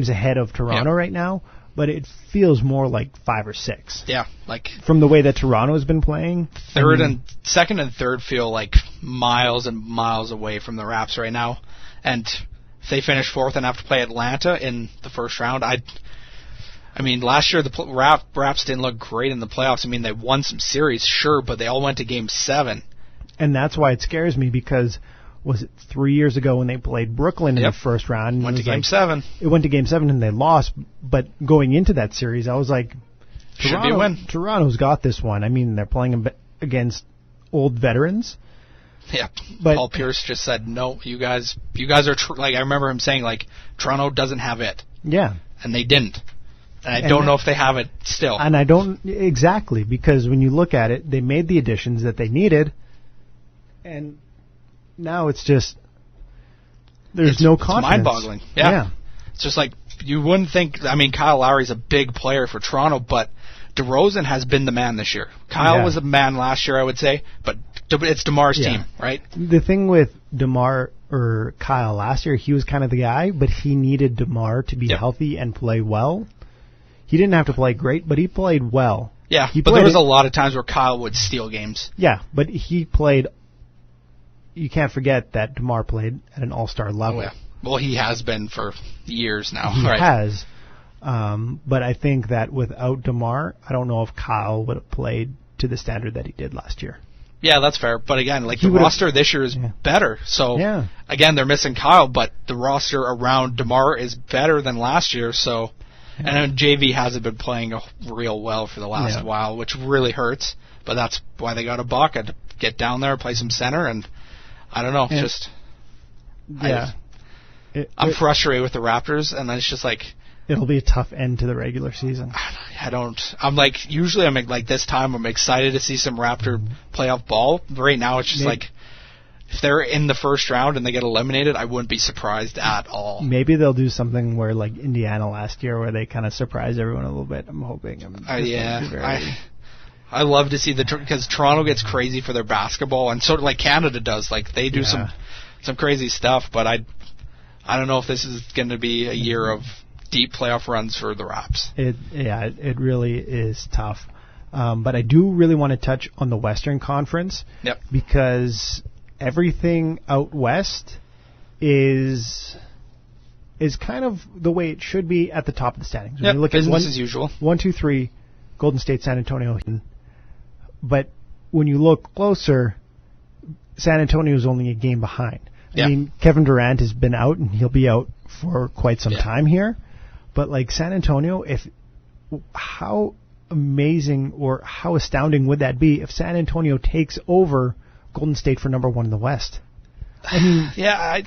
ahead of Toronto right now, but it feels more like 5 or 6. Yeah, like from the way that Toronto has been playing. Second and third feel like miles and miles away from the Raps right now, and if they finish 4th and have to play Atlanta in the first round, I mean, last year the Raps didn't look great in the playoffs. I mean, they won some series, sure, but they all went to Game 7, and that's why it scares me because. Was it 3 years ago when they played Brooklyn in the first round? Went to Game 7. It went to Game 7 and they lost. But going into that series, I was like, should be a win. Toronto's got this one. I mean, they're playing against old veterans. Yeah, but Paul Pierce just said, no, you guys are, like, I remember him saying, like, Toronto doesn't have it. Yeah. And they didn't. And I don't know if they have it still. And I don't, exactly, because when you look at it, they made the additions that they needed, and... Now it's just there's no confidence. It's mind-boggling. Yeah. It's just like you wouldn't think. I mean, Kyle Lowry's a big player for Toronto, but DeRozan has been the man this year. Kyle was a man last year, I would say, but it's DeMar's team, right? The thing with DeMar or Kyle last year, he was kind of the guy, but he needed DeMar to be healthy and play well. He didn't have to play great, but he played well. Yeah, but there was a lot of times where Kyle would steal games. Yeah, but he played. You can't forget that DeMar played at an all-star level. Oh, yeah. Well, he has been for years now. He has. But I think that without DeMar, I don't know if Kyle would have played to the standard that he did last year. Yeah, that's fair. But again, like the roster this year is better. So, again, they're missing Kyle, but the roster around DeMar is better than last year. So, and JV hasn't been playing real well for the last while, which really hurts. But that's why they got Ibaka to get down there, play some center, and... I don't know. I'm frustrated with the Raptors, and it's just like it'll be a tough end to the regular season. I'm like usually I'm like this time I'm excited to see some Raptor playoff ball. Right now it's just like if they're in the first round and they get eliminated, I wouldn't be surprised at all. Maybe they'll do something where like Indiana last year, where they kind of surprise everyone a little bit. I'm hoping. I love to see because Toronto gets crazy for their basketball, and sort of like Canada does. Like they do some crazy stuff, but I don't know if this is going to be a year of deep playoff runs for the Raps. It really is tough. But I do really want to touch on the Western Conference. Yep. Because everything out west is kind of the way it should be at the top of the standings. When you look business as usual. 1, 2, 3, Golden State, San Antonio. But when you look closer, San Antonio is only a game behind. I mean, Kevin Durant has been out, and he'll be out for quite some time here. But like San Antonio, how amazing or how astounding would that be if San Antonio takes over Golden State for number 1 in the West? I mean, yeah,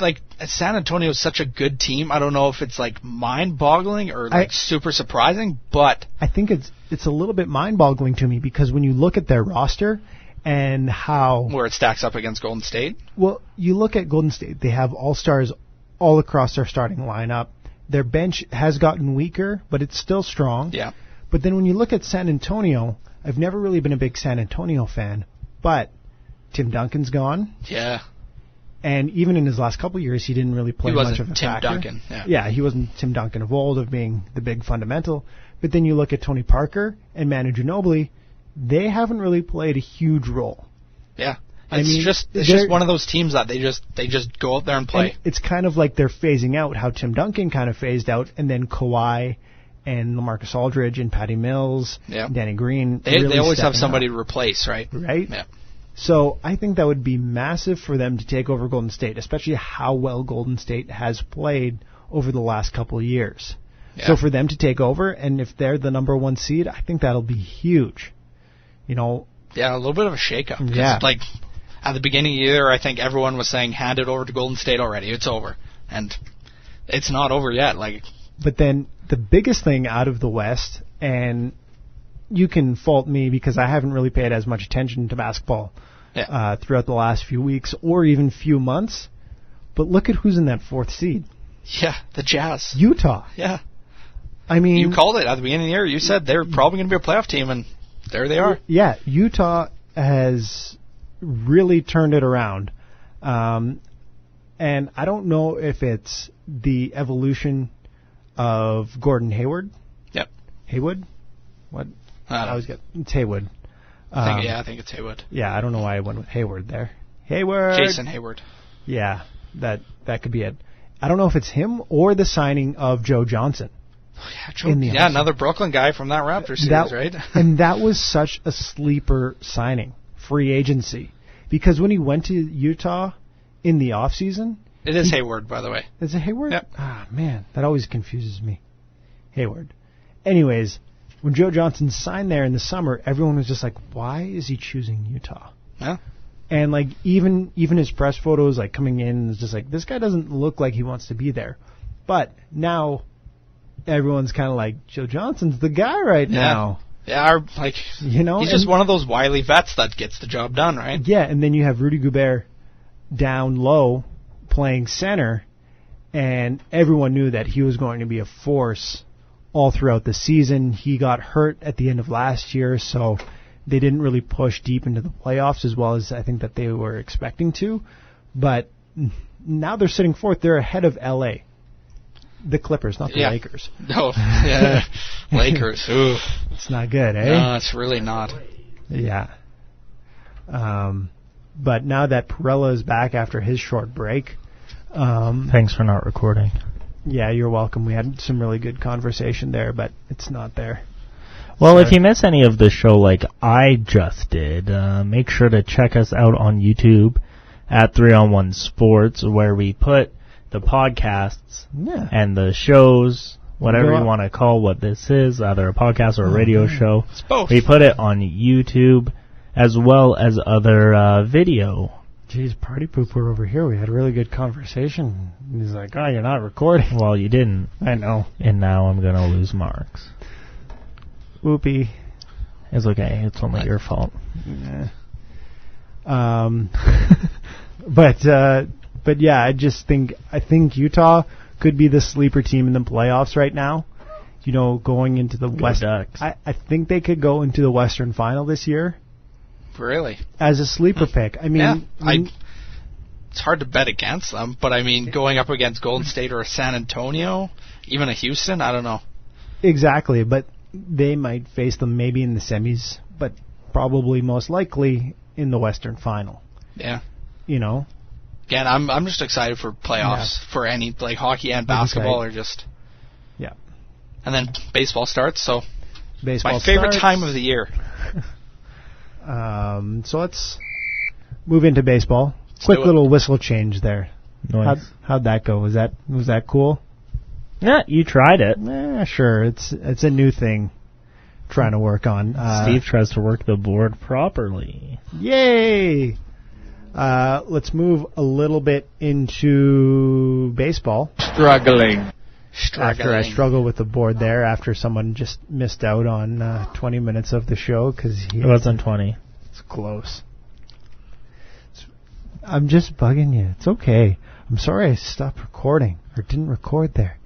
San Antonio is such a good team. I don't know if it's like mind-boggling or like super surprising, but I think it's a little bit mind-boggling to me because when you look at their roster and how where it stacks up against Golden State. Well, you look at Golden State; they have all-stars all across their starting lineup. Their bench has gotten weaker, but it's still strong. Yeah. But then when you look at San Antonio, I've never really been a big San Antonio fan, but Tim Duncan's gone. Yeah. And even in his last couple of years, he didn't really play much of a factor. Tim Duncan. Yeah, he wasn't Tim Duncan of old, of being the big fundamental. But then you look at Tony Parker and Manu Ginobili, they haven't really played a huge role. Yeah. It's just one of those teams that they just go out there and play. And it's kind of like they're phasing out how Tim Duncan kind of phased out, and then Kawhi and LaMarcus Aldridge and Patty Mills, Danny Green. They always have somebody to replace, right? Right? Yeah. So I think that would be massive for them to take over Golden State, especially how well Golden State has played over the last couple of years. Yeah. So for them to take over, and if they're the number one seed, I think that'll be huge. You know. Yeah, a little bit of a shakeup. Yeah. Like at the beginning of the year, I think everyone was saying, hand it over to Golden State already. It's over. And it's not over yet. But then the biggest thing out of the West, and you can fault me because I haven't really paid as much attention to basketball throughout the last few weeks or even few months. But look at who's in that fourth seed. Yeah, the Jazz. Utah. Yeah. I mean, you called it at the beginning of the year. You said they're probably going to be a playoff team, and there they are. Yeah, Utah has really turned it around. And I don't know if it's the evolution of Gordon Hayward. Yep. Haywood? What? It's Haywood. I think it's Haywood. Yeah, I don't know why I went with Hayward there. Hayward. Jason Hayward. Yeah, that could be it. I don't know if it's him or the signing of Joe Johnson. Oh, yeah, another Brooklyn guy from that Raptors series, right? And that was such a sleeper signing, free agency. Because when he went to Utah in the offseason... It is Hayward, by the way. Is it Hayward? Yep. Ah, man, that always confuses me. Hayward. Anyways, when Joe Johnson signed there in the summer, everyone was just like, why is he choosing Utah? Yeah. And even his press photos coming in is just like, this guy doesn't look like he wants to be there. But now everyone's kind of like, Joe Johnson's the guy right now. Yeah, he's just one of those wily vets that gets the job done, right? Yeah, and then you have Rudy Gobert down low playing center, and everyone knew that he was going to be a force all throughout the season. He got hurt at the end of last year, so they didn't really push deep into the playoffs as well as I think that they were expecting to. But now they're sitting fourth. They're ahead of L.A. The Clippers, not the Lakers. No, yeah, Lakers. Ooh. It's not good, eh? No, it's really not. Yeah. But now that Perella is back after his short break... Thanks for not recording. Yeah, you're welcome. We had some really good conversation there, but it's not there. Well, if you miss any of the show like I just did, make sure to check us out on YouTube at 3on1 Sports, where we put the podcasts and the shows, whatever you want to call what this is, either a podcast or a radio show. It's both. We put it on YouTube as well as other video. Jeez, Party Pooper over here. We had a really good conversation. He's like, oh, you're not recording. Well, you didn't. I know. And now I'm going to lose marks. Whoopee. It's okay. It's only your fault. Yeah. But yeah, I think Utah could be the sleeper team in the playoffs right now. You know, going into the West. I think they could go into the Western Final this year. Really? As a sleeper pick. I mean, it's hard to bet against them, but I mean, going up against Golden State or San Antonio, even a Houston, I don't know. Exactly, but they might face them maybe in the semis, but probably most likely in the Western Final. Yeah. You know? Again, I'm just excited for playoffs for any, hockey and basketball or just... Yeah. And then baseball starts, so... Baseball my favorite time of the year. So let's move into baseball. Quick little whistle change there. Nice. How'd that go? Was that cool? Yeah, you tried it. Sure. It's a new thing. Trying to work on. Steve tries to work the board properly. Yay! Let's move a little bit into baseball. Struggling. After I struggle with the board there, after someone just missed out on 20 minutes of the show because it wasn't 20. It's close. I'm just bugging you. It's okay. I'm sorry I stopped recording or didn't record there.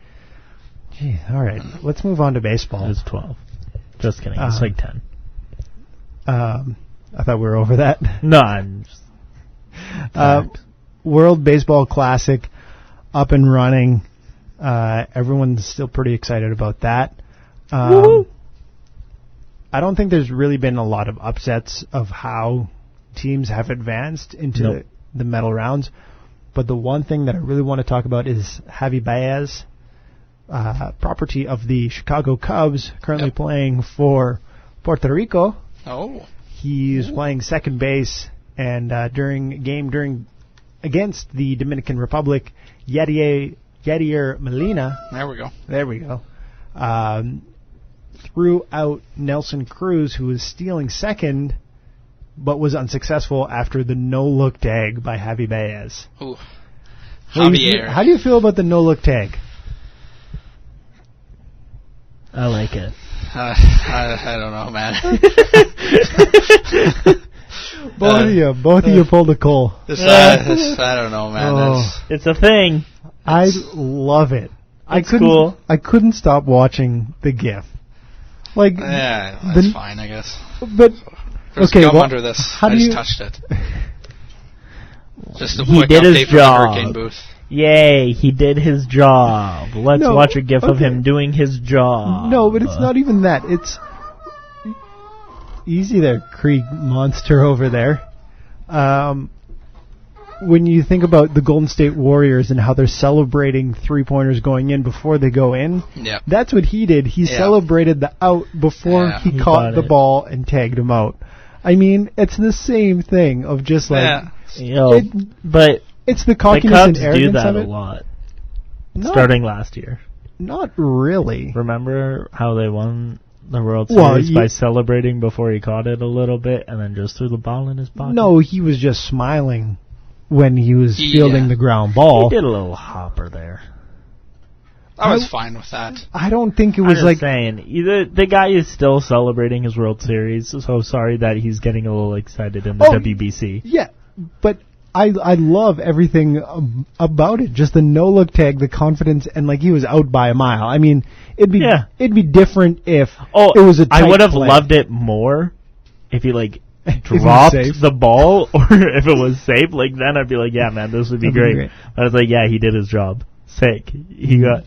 Gee, all right. Let's move on to baseball. It was 12. Just kidding. It's like 10. I thought we were over that. No, I'm just... World Baseball Classic up and running. Everyone's still pretty excited about that. I don't think there's really been a lot of upsets of how teams have advanced into the medal rounds. But the one thing that I really want to talk about is Javi Baez, property of the Chicago Cubs, currently playing for Puerto Rico. Oh. He's playing second base, and during against the Dominican Republic, Yadier Molina. There we go. Threw out Nelson Cruz, who was stealing second, but was unsuccessful after the no-look tag by Javi Baez. Ooh. Javier. How do you feel about the no-look tag? I like it. I don't know, man. Both of you pulled a Cole. I don't know, man. It's a thing. I love it. Cool. I couldn't stop watching the GIF. Like, that's fine, I guess. But there's gum under this. I just touched it. Just a quick update from the Hurricane booth. Yay, he did his job. Let's watch a GIF of him doing his job. No, but it's not even that. It's easy there, Krieg monster over there. When you think about the Golden State Warriors and how they're celebrating three-pointers going in before they go in, that's what he did. He celebrated the out before he caught the ball and tagged him out. I mean, it's the same thing of just like... but it's the cockiness and arrogance do that of it. A lot. Starting last year. Not really. Remember how they won the World Series by celebrating before he caught it a little bit and then just threw the ball in his pocket? No, he was just smiling when he was fielding the ground ball. He did a little hopper there. I was fine with that. I don't think it was I'm just saying, the guy is still celebrating his World Series, so sorry that he's getting a little excited in the WBC. Yeah, but I love everything about it. Just the no-look tag, the confidence, and like he was out by a mile. I mean, it'd be different if it was a tight I would have play. loved it more if he dropped the ball, or if it was safe. Like then I'd be like, yeah, man, this would be great. But I was like, yeah, he did his job. Sick. He got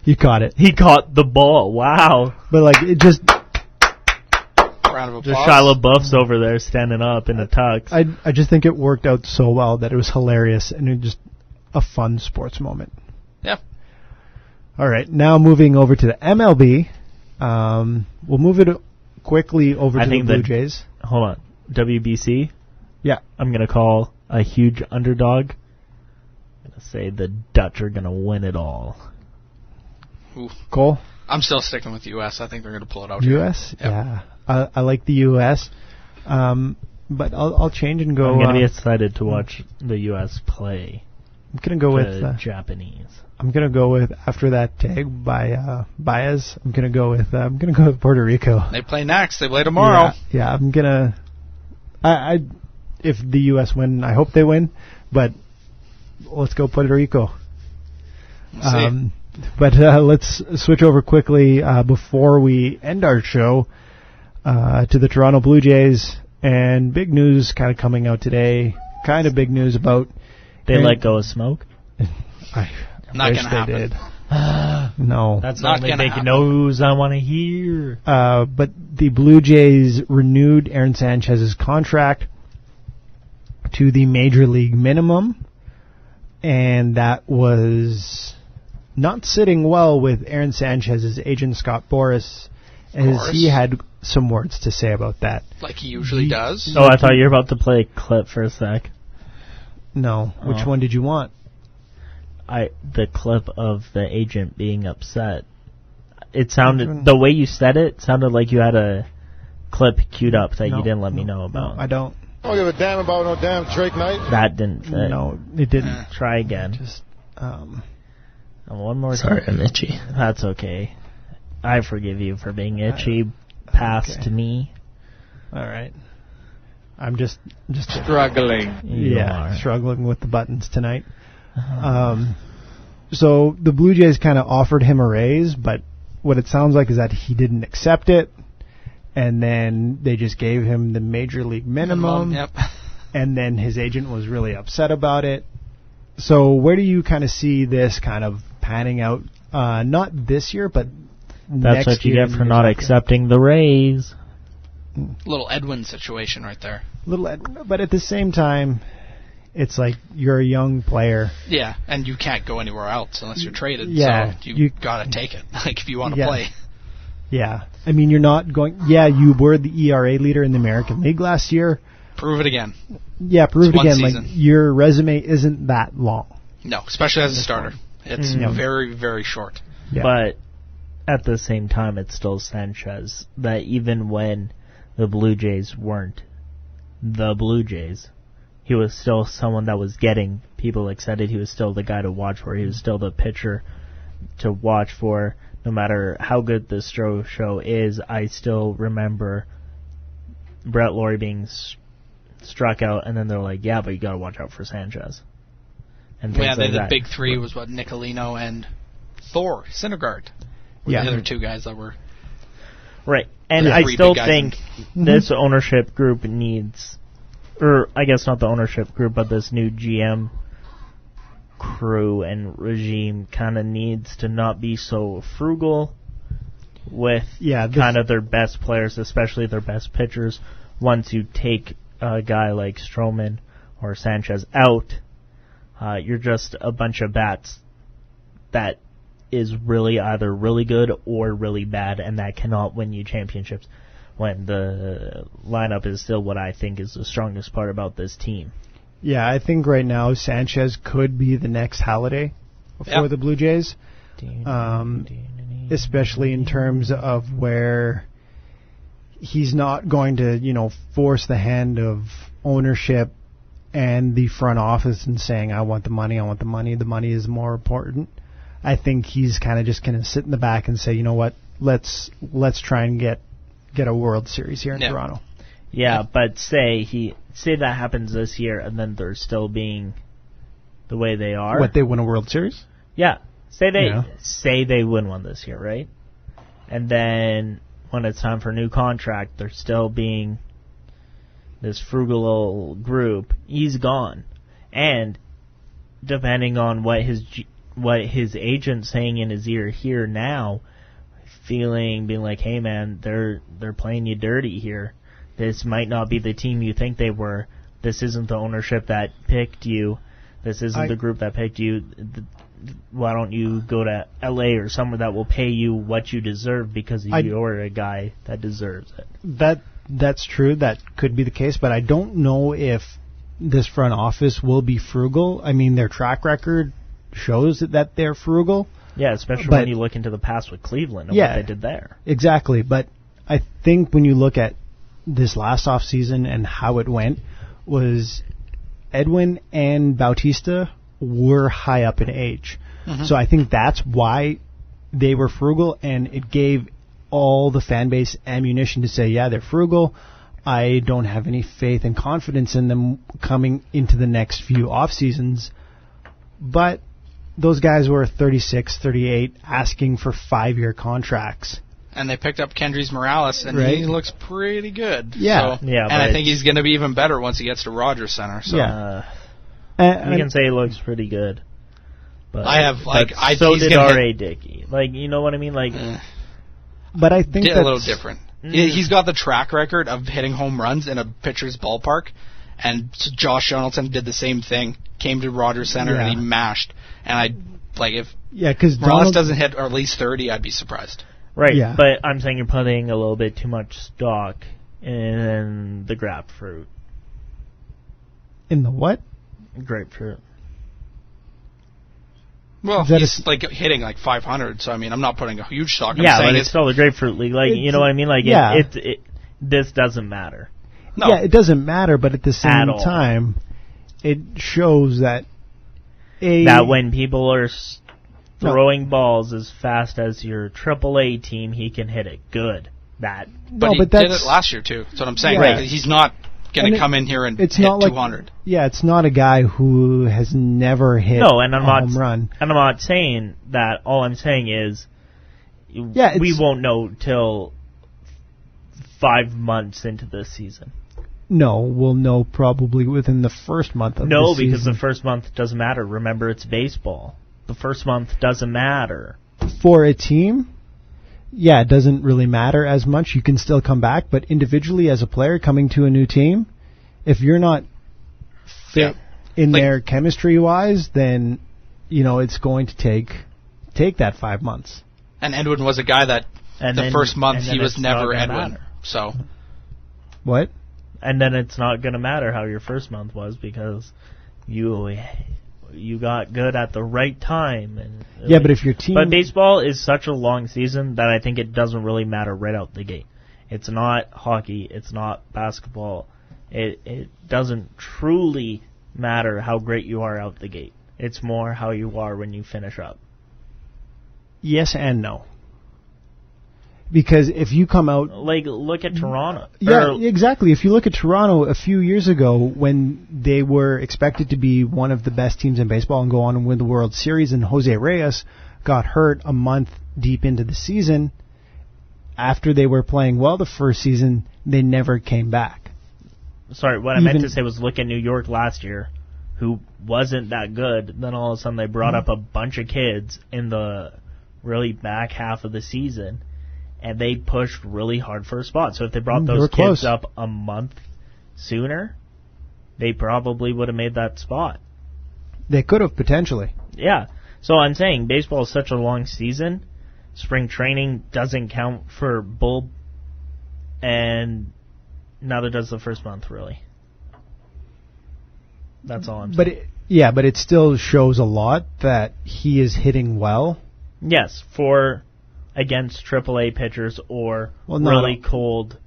he caught it. He caught the ball. Wow. But like it just. Round of applause. Just Shia LaBeouf's over there standing up in a tux. I just think it worked out so well that it was hilarious and it was just a fun sports moment. Yeah. All right, now moving over to the MLB. We'll move it quickly over to the Blue Jays. Hold on. WBC? Yeah. I'm going to call a huge underdog. I'm going to say the Dutch are going to win it all. Ooh. Cole? I'm still sticking with the U.S. I think they're going to pull it out U.S.? Yep. Yeah. I like the U.S., but I'll change and go... I'm going to be excited to watch the U.S. play. I'm going to go with... Japanese. I'm going to go with, after that tag by Baez, I'm going to go with Puerto Rico. They play next. They play tomorrow. Yeah, I'm going to... If the U.S. win, I hope they win, but let's go Puerto Rico. But let's switch over quickly before we end our show to the Toronto Blue Jays. And big news kind of coming out today. Kind of big news about... They let go of Smoke? Not going to happen. Did. No. That's not the only big news I want to hear. But the Blue Jays renewed Aaron Sanchez's contract to the Major League minimum. And that was... not sitting well with Aaron Sanchez's agent, Scott Boras, as he had some words to say about that. Like he usually does? Oh, I thought you were about to play a clip for a sec. No. Which one did you want? The clip of the agent being upset. It sounded, the way you said it, sounded like you had a clip queued up that you didn't let me know about. No, I don't. I don't give a damn about no damn Drake Knight. That didn't fit. No, it didn't. Try again. Just one more Sorry, time. I'm itchy. That's okay. I forgive you for being itchy. Pass to me. All right. I'm just Struggling. Struggling with the buttons tonight. So the Blue Jays kind of offered him a raise, but what it sounds like is that he didn't accept it, and then they just gave him the major league minimum. Yep. And then his agent was really upset about it. So where do you kind of see this kind of panning out? Not this year, but that's next what you year get for not accepting the raise. Little Edwin situation right there. But at the same time, it's like you're a young player. Yeah, and you can't go anywhere else unless you're traded. Yeah, so you got to take it, like if you want to play. Yeah, I mean you're not going. Yeah, you were the ERA leader in the American League last year. Prove it again. Yeah, prove it again. Season. Like your resume isn't that long. No, especially as a starter. It's very, very short. Yeah. But at the same time, it's still Sanchez that even when the Blue Jays weren't the Blue Jays, he was still someone that was getting people excited. He was still the guy to watch for. He was still the pitcher to watch for. No matter how good the show is, I still remember Brett Lawrie being struck out, and then they're like, yeah, but you got to watch out for Sanchez. And the big three was Nicolino and Thor Syndergaard. The other two guys that were... Right, and I still think this ownership group needs, or I guess not the ownership group, but this new GM crew and regime kind of needs to not be so frugal with kind of their best players, especially their best pitchers. Once you take a guy like Stroman or Sanchez out, you're just a bunch of bats that is really either really good or really bad, and that cannot win you championships when the lineup is still what I think is the strongest part about this team. Yeah, I think right now Sanchez could be the next Halladay for the Blue Jays, especially in terms of where he's not going to, force the hand of ownership and the front office and saying, I want the money, the money is more important. I think he's kind of just going to sit in the back and say, you know what, let's try and get a World Series here in Toronto. Yeah, but say that happens this year and then they're still being the way they are. What, they win a World Series? Yeah. Say they win one this year, right? And then when it's time for a new contract, they're still being this frugal old group. He's gone. And depending on what his agent's saying in his ear here now, being like, hey man, they're playing you dirty here. This might not be the team you think they were. This isn't the ownership that picked you. This isn't the group that picked you. Why don't you go to LA or somewhere that will pay you what you deserve because you're a guy that deserves it. That's true. That could be the case, but I don't know if this front office will be frugal. I mean, their track record shows that they're frugal. Yeah, especially when you look into the past with Cleveland and what they did there. Exactly, but I think when you look at this last offseason and how it went, was Edwin and Bautista were high up in age. Mm-hmm. So I think that's why they were frugal, and it gave all the fan base ammunition to say, yeah, they're frugal. I don't have any faith and confidence in them coming into the next few off seasons. But those guys were 36, 38, asking for 5-year contracts. And they picked up Kendrys Morales, and he looks pretty good. Yeah. So, and I think he's going to be even better once he gets to Rogers Center. So. Yeah. You can say he looks pretty good. But so did R.A. Dickey. You know what I mean? But I think that's a little different. He's got the track record of hitting home runs in a pitcher's ballpark, and Josh Donaldson did the same thing. Came to Rogers Center and he mashed. And if Morales doesn't hit at least 30, I'd be surprised. Right, but I'm saying you're putting a little bit too much stock in the grapefruit. In the what? Grapefruit. Well, he's hitting 500, so I mean, I'm not putting a huge stock. But it's still the Grapefruit League. You know what I mean? This doesn't matter. No. Yeah, it doesn't matter, but at the same time, it shows that that when people are throwing balls as fast as your AAA team, he can hit it good. But he did it last year too. That's what I'm saying. Yeah. Right. He's not going to come in here and hit 200. Yeah, it's not a guy who has never hit a home run. And I'm not saying that. All I'm saying is we won't know till 5 months into this season. No, we'll know probably within the first month of the season. No, because the first month doesn't matter. Remember, it's baseball. The first month doesn't matter. For a team, yeah, it doesn't really matter as much. You can still come back, but individually as a player coming to a new team, if you're not fit in there chemistry-wise, then, it's going to take that 5 months. And Edwin was a guy that the first month he was never Edwin. Matter. So. What? And then it's not going to matter how your first month was because you got good at the right time. But if your team... But baseball is such a long season that I think it doesn't really matter right out the gate. It's not hockey. It's not basketball. It doesn't truly matter how great you are out the gate. It's more how you are when you finish up. Yes and no. Because if you come out... look at Toronto. Yeah, exactly. If you look at Toronto a few years ago when they were expected to be one of the best teams in baseball and go on and win the World Series, and Jose Reyes got hurt a month deep into the season, after they were playing well the first season, they never came back. Sorry, what I meant to say was look at New York last year, who wasn't that good. Then all of a sudden they brought up a bunch of kids in the really back half of the season, and they pushed really hard for a spot. So if they brought those kids up a month sooner, they probably would have made that spot. They could have, potentially. Yeah. So I'm saying baseball is such a long season. Spring training doesn't count for bull, and neither does the first month, really. That's all I'm saying. But it still shows a lot that he is hitting well. Yes, against AAA pitchers or really cold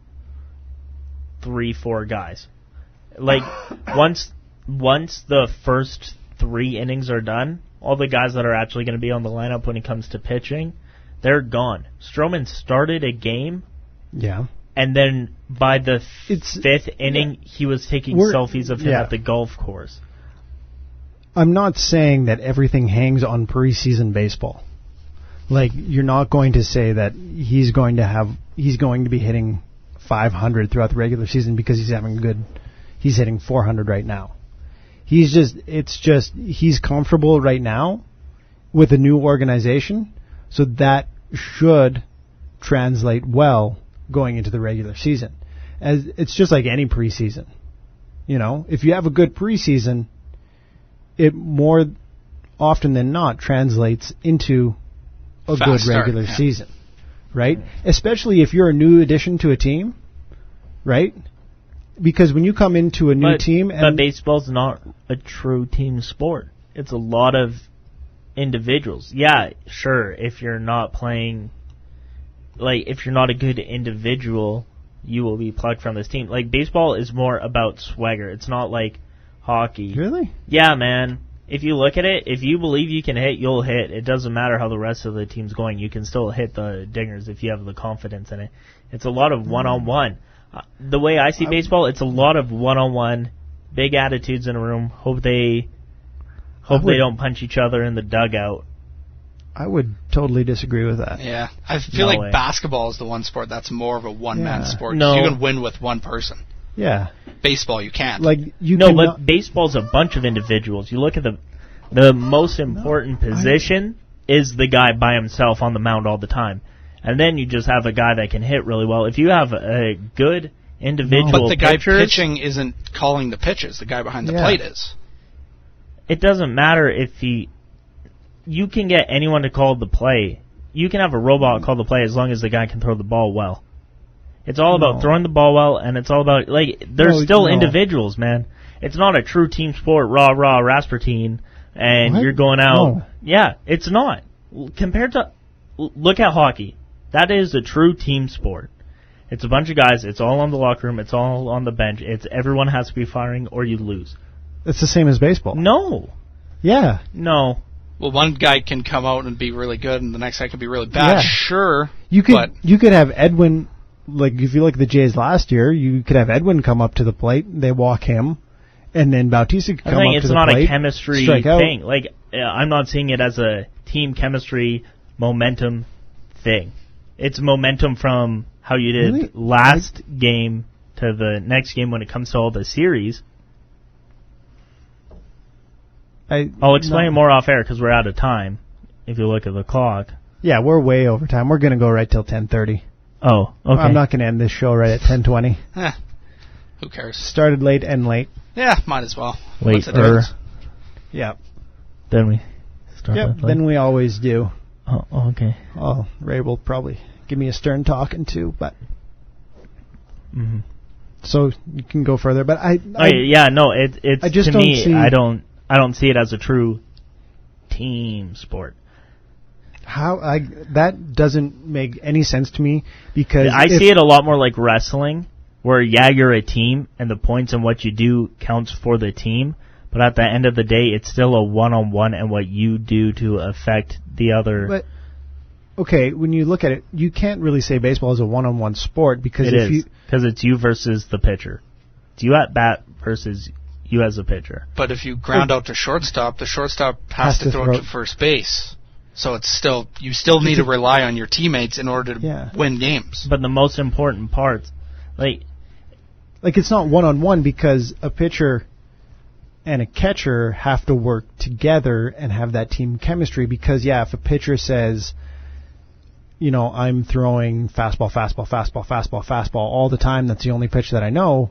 3-4 guys. Once the first 3 innings are done, all the guys that are actually going to be on the lineup when it comes to pitching, they're gone. Stroman started a game. Yeah. And then by the 5th inning, he was taking selfies of him at the golf course. I'm not saying that everything hangs on preseason baseball. You're not going to say that he's going to be hitting 500 throughout the regular season because he's hitting 400 right now. He's comfortable right now with a new organization, so that should translate well going into the regular season. As it's just like any preseason. If you have a good preseason, it more often than not translates into a good regular season, right? Especially if you're a new addition to a team, right? Because when you come into a new team... But baseball's not a true team sport. It's a lot of individuals. Yeah, sure, if you're not playing... if you're not a good individual, you will be plucked from this team. Baseball is more about swagger. It's not like hockey. Really? Yeah, man. If you look at it, if you believe you can hit, you'll hit. It doesn't matter how the rest of the team's going. You can still hit the dingers if you have the confidence in it. It's a lot of one-on-one. The way I see baseball, it's a lot of one-on-one, big attitudes in a room. Hope they don't punch each other in the dugout. I would totally disagree with that. Yeah. I feel like basketball is the one sport that's more of a one-man sport. No. You can win with one person. Yeah. Baseball, you can't. But baseball's a bunch of individuals. You look at the most important position is the guy by himself on the mound all the time. And then you just have a guy that can hit really well. If you have a good individual But the guy pitching isn't calling the pitches. The guy behind the plate is. It doesn't matter if you can get anyone to call the play. You can have a robot call the play as long as the guy can throw the ball well. It's all about throwing the ball well, and it's all about, there's still individuals, man. It's not a true team sport, rah, Rasputin, and you're going out. No. Yeah, it's not. Compared to, look at hockey. That is a true team sport. It's a bunch of guys. It's all on the locker room. It's all on the bench. It's everyone has to be firing or you lose. It's the same as baseball. No. Yeah. No. Well, one guy can come out and be really good, and the next guy can be really bad. Yeah. Sure. You could have Edwin, like if you look at the Jays last year, you could have Edwin come up to the plate. They walk him, and then Bautista could come up to the plate. It's not a chemistry thing. Like I'm not seeing it as a team chemistry momentum thing. It's momentum from how you did last game to the next game when it comes to all the series. I'll explain more off air because we're out of time. If you look at the clock. Yeah, we're way over time. We're going to go right till 10:30. Oh, okay. I'm not going to end this show right at 10:20. Who cares? Started late, end late. Yeah, might as well. Later. Yeah. Then we start. Yep. Then we always do. Oh, okay. Oh, Ray will probably give me a stern talking too, but. Mm-hmm. So you can go further, but it's I just to me, I don't see it as a true team sport. That doesn't make any sense to me because I see it a lot more like wrestling, where you're a team and the points and what you do counts for the team, but at the end of the day, it's still a one-on-one and what you do to affect the other. But okay, when you look at it, you can't really say baseball is a one-on-one sport because because it's you versus the pitcher. It's you at bat versus you as a pitcher. But if you ground out to shortstop, the shortstop has to throw it to first base. So you still need to rely on your teammates in order to win games. But the most important part, like it's not one-on-one because a pitcher and a catcher have to work together and have that team chemistry because, if a pitcher says, I'm throwing fastball all the time, that's the only pitch that I know,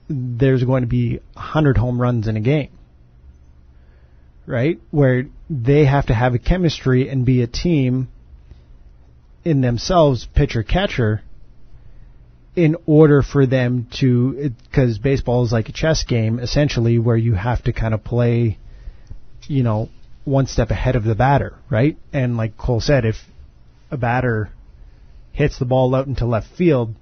there's going to be 100 home runs in a game, right? Where they have to have a chemistry and be a team in themselves, pitcher-catcher, in order for them to, because baseball is like a chess game, essentially, where you have to kind of play, one step ahead of the batter, right? And like Cole said, if a batter hits the ball out into left field,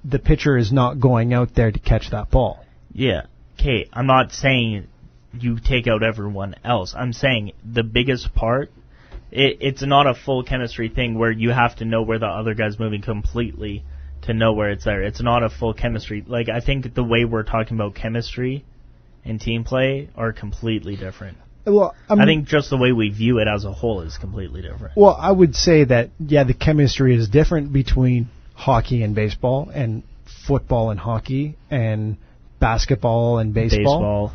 the pitcher is not going out there to catch that ball. Yeah. Okay, I'm not saying you take out everyone else. I'm saying the biggest part, it's not a full chemistry thing where you have to know where the other guy's moving completely to know where it's there. It's not a full chemistry. Like, I think the way we're talking about chemistry and team play are completely different. Well, I think just the way we view it as a whole is completely different. Well, I would say that, the chemistry is different between hockey and baseball and football and hockey and basketball and baseball.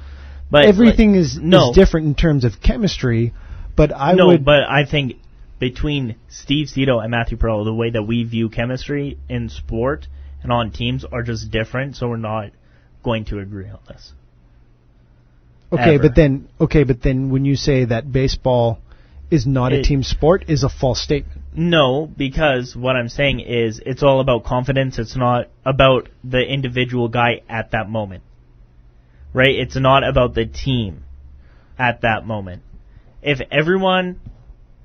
But everything is different in terms of chemistry, but but I think between Steve Zito and Matthew Perreault, the way that we view chemistry in sport and on teams are just different, so we're not going to agree on this. Okay, but then when you say that baseball is not a team sport is a false statement. No, because what I'm saying is it's all about confidence. It's not about the individual guy at that moment. Right? It's not about the team at that moment. If everyone...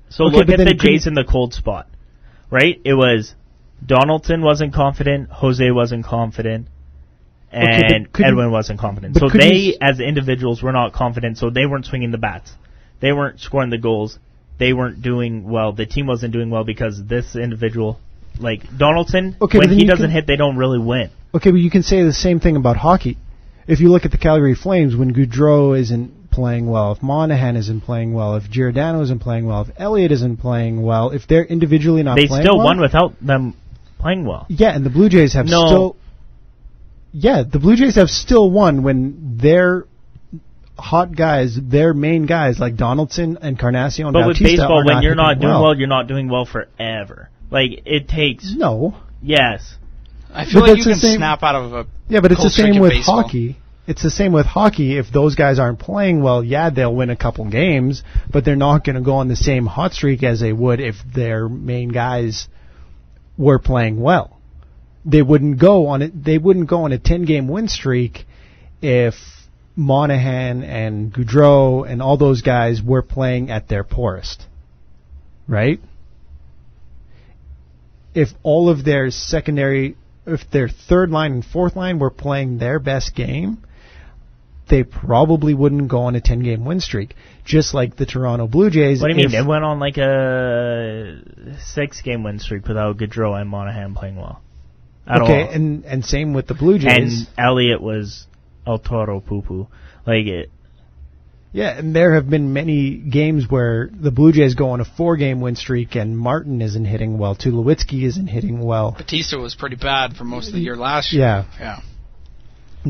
So look at the Jays in the cold spot. Right? It was Donaldson wasn't confident, Jose wasn't confident, and Edwin wasn't confident. So they, as individuals, were not confident, so they weren't swinging the bats. They weren't scoring the goals. They weren't doing well. The team wasn't doing well because this individual, like Donaldson, when he doesn't hit, they don't really win. Okay, but you can say the same thing about hockey. If you look at the Calgary Flames, when Gaudreau isn't playing well, if Monahan isn't playing well, if Giordano isn't playing well, if Elliott isn't playing well, if they're individually not playing well... They still won without them playing well. Yeah, and the Blue Jays have still... Yeah, the Blue Jays have still won when their hot guys, their main guys, like Donaldson and Encarnacion and Bautista, with baseball, when you're not doing well, you're not doing well forever. Like, it takes... No. Yes. I feel like you can snap out of a... Yeah, but it's the same with baseball. hockey. It's the same with hockey. If those guys aren't playing well, they'll win a couple games, but they're not going to go on the same hot streak as they would if their main guys were playing well. They wouldn't go on it. They wouldn't go on a 10-game win streak if Monahan and Gaudreau and all those guys were playing at their poorest, right? if all of their if their third line and fourth line were playing their best game, they probably wouldn't go on a 10-game win streak. Just like the Toronto Blue Jays. What do you mean? They went on like a 6-game win streak without Gaudreau and Monahan playing well. Okay, and same with the Blue Jays. And Elliott was El Toro Poo-Poo. Yeah, and there have been many games where the Blue Jays go on a 4-game win streak and Martin isn't hitting well. Tulowitzki isn't hitting well. Batista was pretty bad for most of the year last year. Yeah.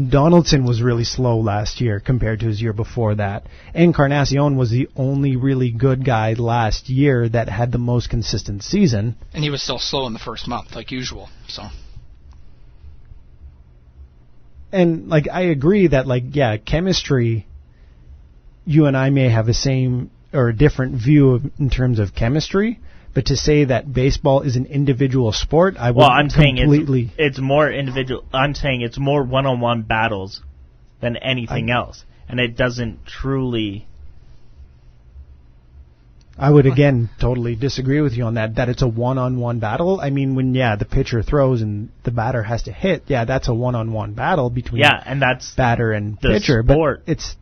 Donaldson was really slow last year compared to his year before that. Encarnacion was the only really good guy last year that had the most consistent season. And he was still slow in the first month, like usual. So. And, I agree that, chemistry, you and I may have a same or a different view in terms of chemistry, but to say that baseball is an individual sport, I would completely... saying it's more individual. I'm saying it's more one-on-one battles than anything else, and it doesn't truly... I would, again, totally disagree with you on that it's a one-on-one battle. I mean, when, the pitcher throws and the batter has to hit, that's a one-on-one battle between and that's batter and the pitcher. Sport. But it's...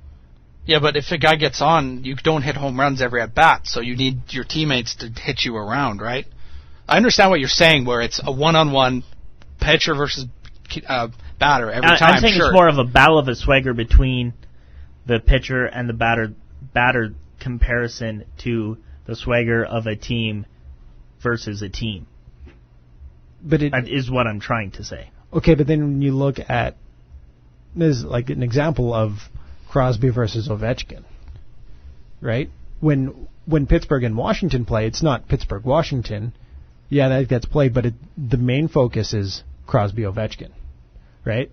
Yeah, but if a guy gets on, you don't hit home runs every at-bat, so you need your teammates to hit you around, right? I understand what you're saying, where it's a one-on-one pitcher versus batter every time. I'm saying it's more of a battle of a swagger between the pitcher and the batter comparison to the swagger of a team versus a team. But that is what I'm trying to say. Okay, but then when you look at there's like an example of Crosby versus Ovechkin, right? When Pittsburgh and Washington play, it's not Pittsburgh-Washington. Yeah, that gets played, but the main focus is Crosby-Ovechkin, right?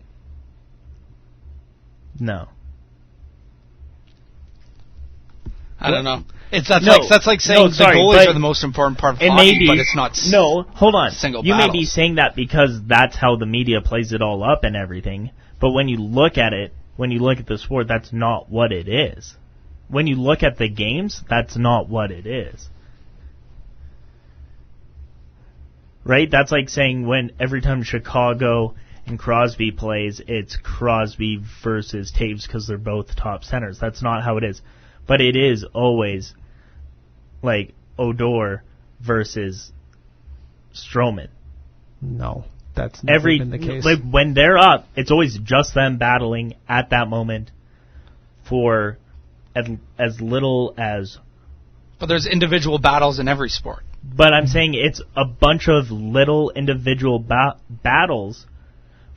No. I don't know. That's like saying the goalies are the most important part of hockey, but it's not. No, hold on. Single you battles. may be saying that because that's how the media plays it all up and everything. But when you look at it, when you look at the sport, that's not what it is. When you look at the games, that's not what it is. Right? That's like saying when every time Chicago and Crosby plays, it's Crosby versus Taves because they're both top centers. That's not how it is. But it is always like Odor versus Stroman. No, that's never been the case. Like when they're up, it's always just them battling at that moment for as little as... But there's individual battles in every sport. But I'm saying it's a bunch of little individual battles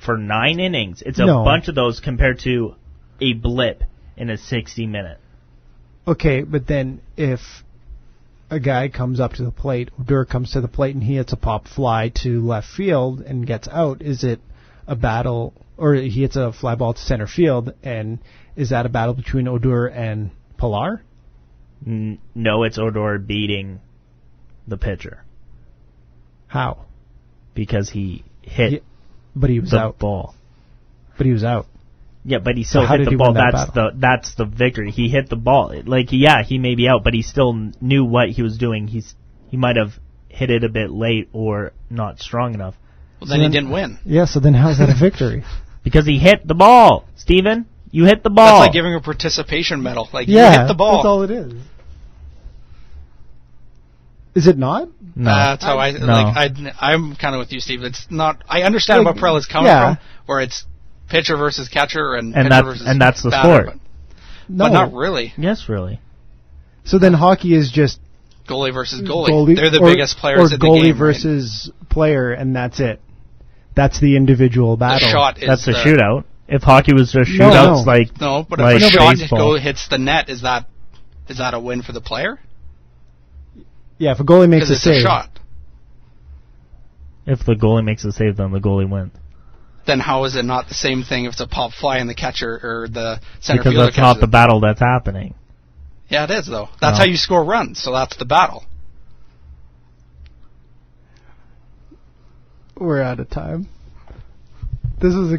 for 9 innings. It's a bunch of those compared to a blip in a 60-minute. Okay, but then if a guy comes up to the plate, Odor comes to the plate and he hits a pop fly to left field and gets out, is it a battle, or he hits a fly ball to center field, and is that a battle between Odor and Pilar? No, it's Odor beating the pitcher. How? Because he hit but he was the out. ball. But he was out. Yeah, but he still hit the ball. That's the victory. He hit the ball. He may be out, but he still knew what he was doing. He might have hit it a bit late or not strong enough. Well, then he didn't win. Yeah, so then how's that a victory? Because he hit the ball, Steven. You hit the ball. That's like giving a participation medal. You hit the ball. That's all it is. Is it not? No. That's how I'm kind of with you, Steve. It's not. I understand where Perel is coming from, where it's pitcher versus catcher and that's the batter, sport. But not really. Yes, really. So then hockey is just goalie versus goalie. They're the biggest players in the game. Or goalie versus player, and that's it. That's the individual battle. That's the shootout. If hockey was just shootouts, but if a shot hits the net, is that a win for the player? Yeah, if a goalie makes a save. It's a shot. If the goalie makes a save, then the goalie wins. Then how is it not the same thing if it's a pop fly and the catcher or the center fielder? Because that's not the battle that's happening. Yeah, it is, though. That's how you score runs, so that's the battle. We're out of time. This is a